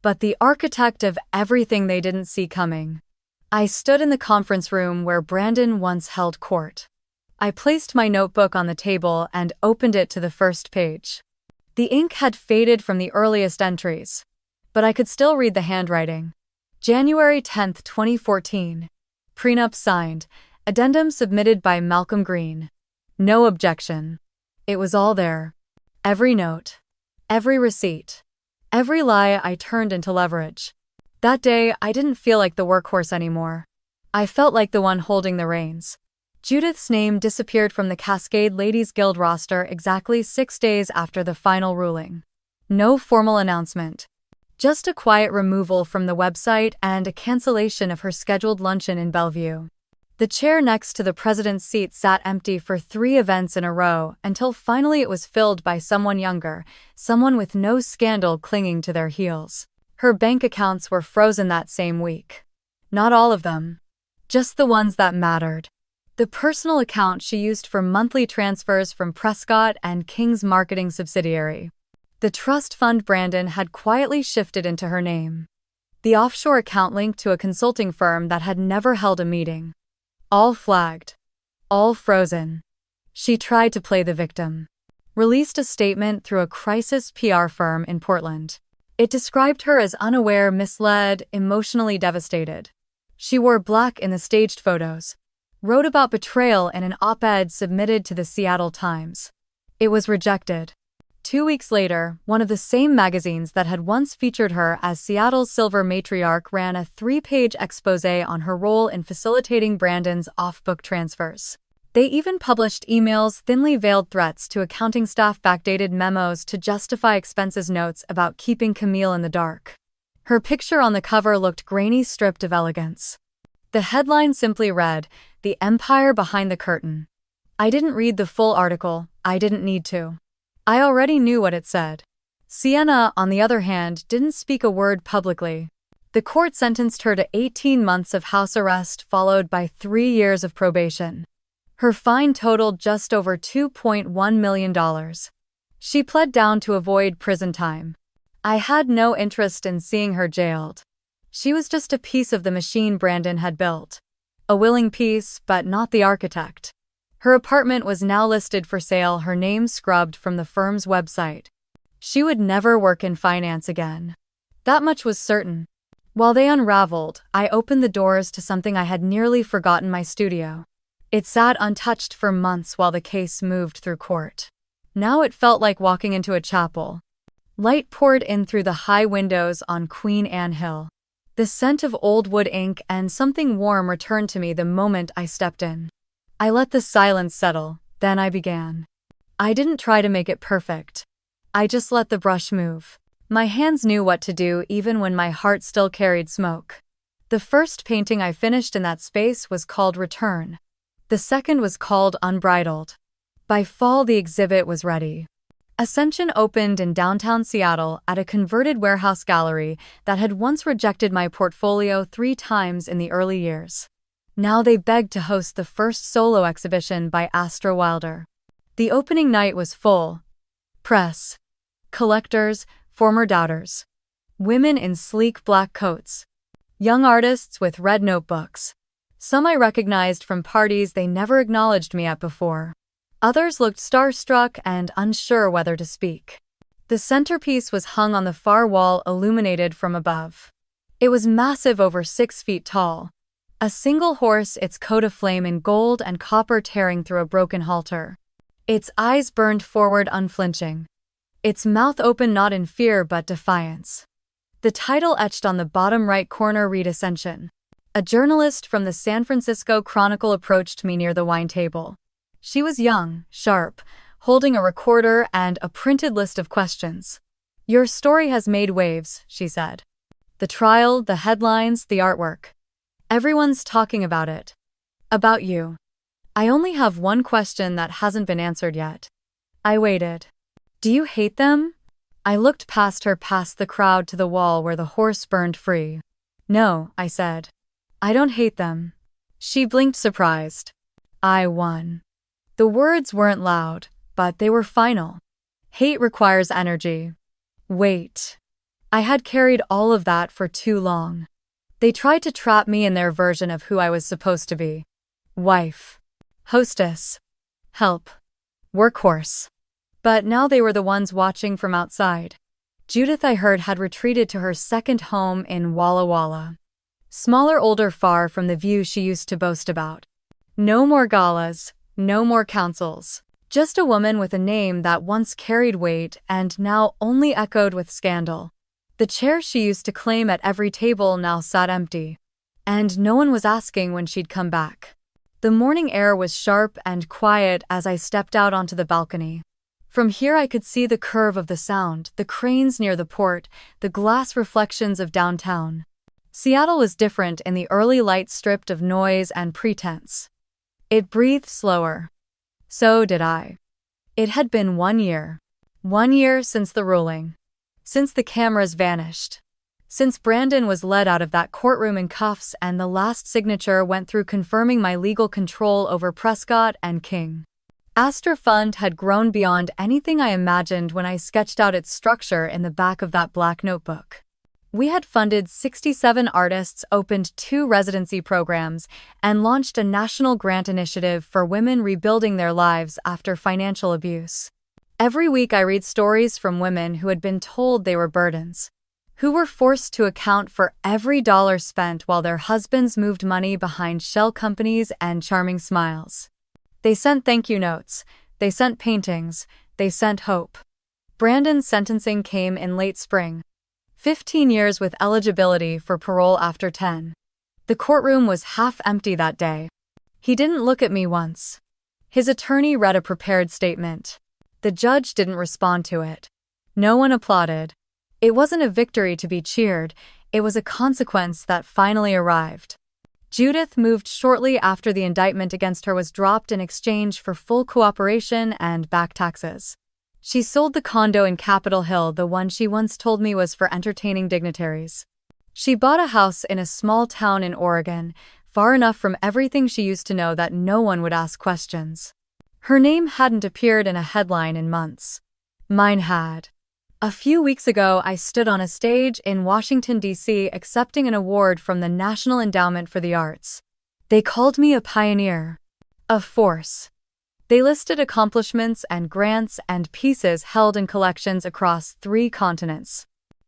But the architect of everything they didn't see coming. I stood in the conference room where Brandon once held court. I placed my notebook on the table and opened it to the first page. The ink had faded from the earliest entries, but I could still read the handwriting. January 10, 2014. Prenup signed. Addendum submitted by Malcolm Green. No objection. It was all there. Every note. Every receipt. Every lie I turned into leverage. That day, I didn't feel like the workhorse anymore. I felt like the one holding the reins. Judith's name disappeared from the Cascade Ladies Guild roster exactly 6 days after the final ruling. No formal announcement. Just a quiet removal from the website and a cancellation of her scheduled luncheon in Bellevue. The chair next to the president's seat sat empty for 3 events in a row until finally it was filled by someone younger, someone with no scandal clinging to their heels. Her bank accounts were frozen that same week. Not all of them. Just the ones that mattered. The personal account she used for monthly transfers from Prescott and King's marketing subsidiary. The trust fund Brandon had quietly shifted into her name. The offshore account linked to a consulting firm that had never held a meeting. All flagged. All frozen. She tried to play the victim. Released a statement through a crisis PR firm in Portland. It described her as unaware, misled, emotionally devastated. She wore black in the staged photos. Wrote about betrayal in an op-ed submitted to the Seattle Times. It was rejected. 2 weeks later, one of the same magazines that had once featured her as Seattle's silver matriarch ran a 3-page exposé on her role in facilitating Brandon's off-book transfers. They even published emails, thinly veiled threats to accounting staff, backdated memos to justify expenses, notes about keeping Camille in the dark. Her picture on the cover looked grainy, stripped of elegance. The headline simply read, "The Empire Behind the Curtain." I didn't read the full article. I didn't need to. I already knew what it said. Sienna, on the other hand, didn't speak a word publicly. The court sentenced her to 18 months of house arrest followed by 3 years of probation. Her fine totaled just over $2.1 million. She pled down to avoid prison time. I had no interest in seeing her jailed. She was just a piece of the machine Brandon had built. A willing piece, but not the architect. Her apartment was now listed for sale, her name scrubbed from the firm's website. She would never work in finance again. That much was certain. While they unraveled, I opened the doors to something I had nearly forgotten: my studio. It sat untouched for months while the case moved through court. Now it felt like walking into a chapel. Light poured in through the high windows on Queen Anne Hill. The scent of old wood ink and something warm returned to me the moment I stepped in. I let the silence settle, then I began. I didn't try to make it perfect. I just let the brush move. My hands knew what to do even when my heart still carried smoke. The first painting I finished in that space was called Return. The second was called Unbridled. By fall, the exhibit was ready. Ascension opened in downtown Seattle at a converted warehouse gallery that had once rejected my portfolio 3 times in the early years. Now they begged to host the first solo exhibition by Astro. The opening night was full. Press, collectors, former doubters, women in sleek black coats, young artists with red notebooks. Some I recognized from parties they never acknowledged me at before. Others looked starstruck and unsure whether to speak. The centerpiece was hung on the far wall, illuminated from above. It was massive, over 6 feet tall. A single horse, its coat aflame in gold and copper, tearing through a broken halter. Its eyes burned forward, unflinching. Its mouth open, not in fear but defiance. The title etched on the bottom right corner read Ascension. A journalist from the San Francisco Chronicle approached me near the wine table. She was young, sharp, holding a recorder and a printed list of questions. "Your story has made waves," she said. "The trial, the headlines, the artwork. Everyone's talking about it. About you. I only have one question that hasn't been answered yet." I waited. "Do you hate them?" I looked past her, past the crowd, to the wall where the horse burned free. "No," I said. "I don't hate them." She blinked, surprised. I won. The words weren't loud, but they were final. Hate requires energy. Weight. I had carried all of that for too long. They tried to trap me in their version of who I was supposed to be. Wife. Hostess. Help. Workhorse. But now they were the ones watching from outside. Judith, I heard, had retreated to her second home in Walla Walla. Smaller, older, far from the view she used to boast about. No more galas, no more councils. Just a woman with a name that once carried weight and now only echoed with scandal. The chair she used to claim at every table now sat empty. And no one was asking when she'd come back. The morning air was sharp and quiet as I stepped out onto the balcony. From here I could see the curve of the Sound, the cranes near the port, the glass reflections of downtown. Seattle was different in the early light, stripped of noise and pretense. It breathed slower. So did I. It had been 1 year. 1 year since the ruling. Since the cameras vanished. Since Brandon was led out of that courtroom in cuffs and the last signature went through confirming my legal control over Prescott and King. Astro Fund had grown beyond anything I imagined when I sketched out its structure in the back of that black notebook. We had funded 67 artists, opened 2 residency programs, and launched a national grant initiative for women rebuilding their lives after financial abuse. Every week I read stories from women who had been told they were burdens, who were forced to account for every dollar spent while their husbands moved money behind shell companies and charming smiles. They sent thank you notes, they sent paintings, they sent hope. Brandon's sentencing came in late spring. 15 years with eligibility for parole after 10. The courtroom was half empty that day. He didn't look at me once. His attorney read a prepared statement. The judge didn't respond to it. No one applauded. It wasn't a victory to be cheered, it was a consequence that finally arrived. Judith moved shortly after the indictment against her was dropped in exchange for full cooperation and back taxes. She sold the condo in Capitol Hill, the one she once told me was for entertaining dignitaries. She bought a house in a small town in Oregon, far enough from everything she used to know that no one would ask questions. Her name hadn't appeared in a headline in months. Mine had. A few weeks ago, I stood on a stage in Washington, D.C., accepting an award from the National Endowment for the Arts. They called me a pioneer. A force. They listed accomplishments and grants and pieces held in collections across 3 continents.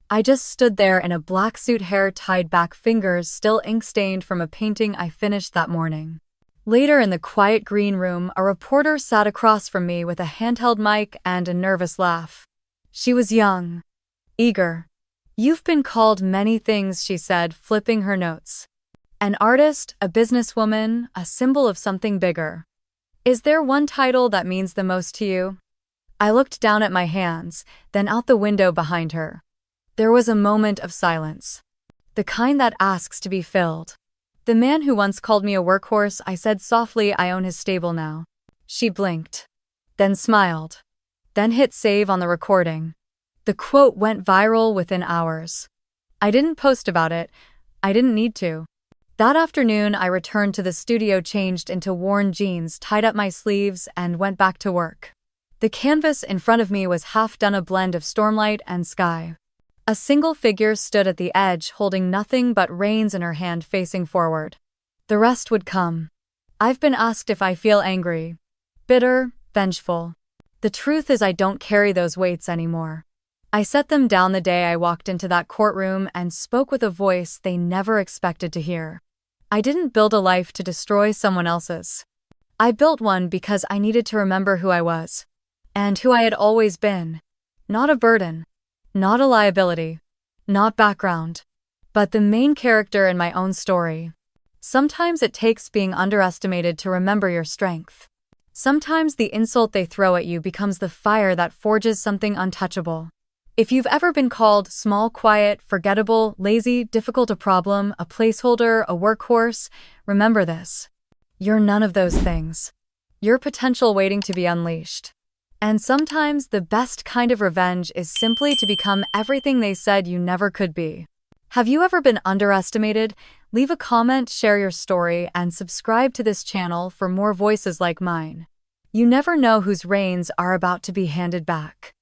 I just stood there in a black suit, hair tied back, fingers still ink-stained from a painting I finished that morning. Later, in the quiet green room, a reporter sat across from me with a handheld mic and a nervous laugh. She was young. Eager. "You've been called many things," she said, flipping her notes. "An artist, a businesswoman, a symbol of something bigger. Is there one title that means the most to you?" I looked down at my hands, then out the window behind her. There was a moment of silence. The kind that asks to be filled. "The man who once called me a workhorse," I said softly. "I own his stable now." She blinked. Then smiled. Then hit save on the recording. The quote went viral within hours. I didn't post about it. I didn't need to. That afternoon, I returned to the studio, changed into worn jeans, tied up my sleeves, and went back to work. The canvas in front of me was half done, a blend of stormlight and sky. A single figure stood at the edge, holding nothing but reins in her hand, facing forward. The rest would come. I've been asked if I feel angry, bitter, vengeful. The truth is, I don't carry those weights anymore. I set them down the day I walked into that courtroom and spoke with a voice they never expected to hear. I didn't build a life to destroy someone else's. I built one because I needed to remember who I was. And who I had always been. Not a burden. Not a liability. Not background. But the main character in my own story. Sometimes it takes being underestimated to remember your strength. Sometimes the insult they throw at you becomes the fire that forges something untouchable. If you've ever been called small, quiet, forgettable, lazy, difficult, a problem, a placeholder, a workhorse, remember this. You're none of those things. You're potential waiting to be unleashed. And sometimes the best kind of revenge is simply to become everything they said you never could be. Have you ever been underestimated? Leave a comment, share your story, and subscribe to this channel for more voices like mine. You never know whose reins are about to be handed back.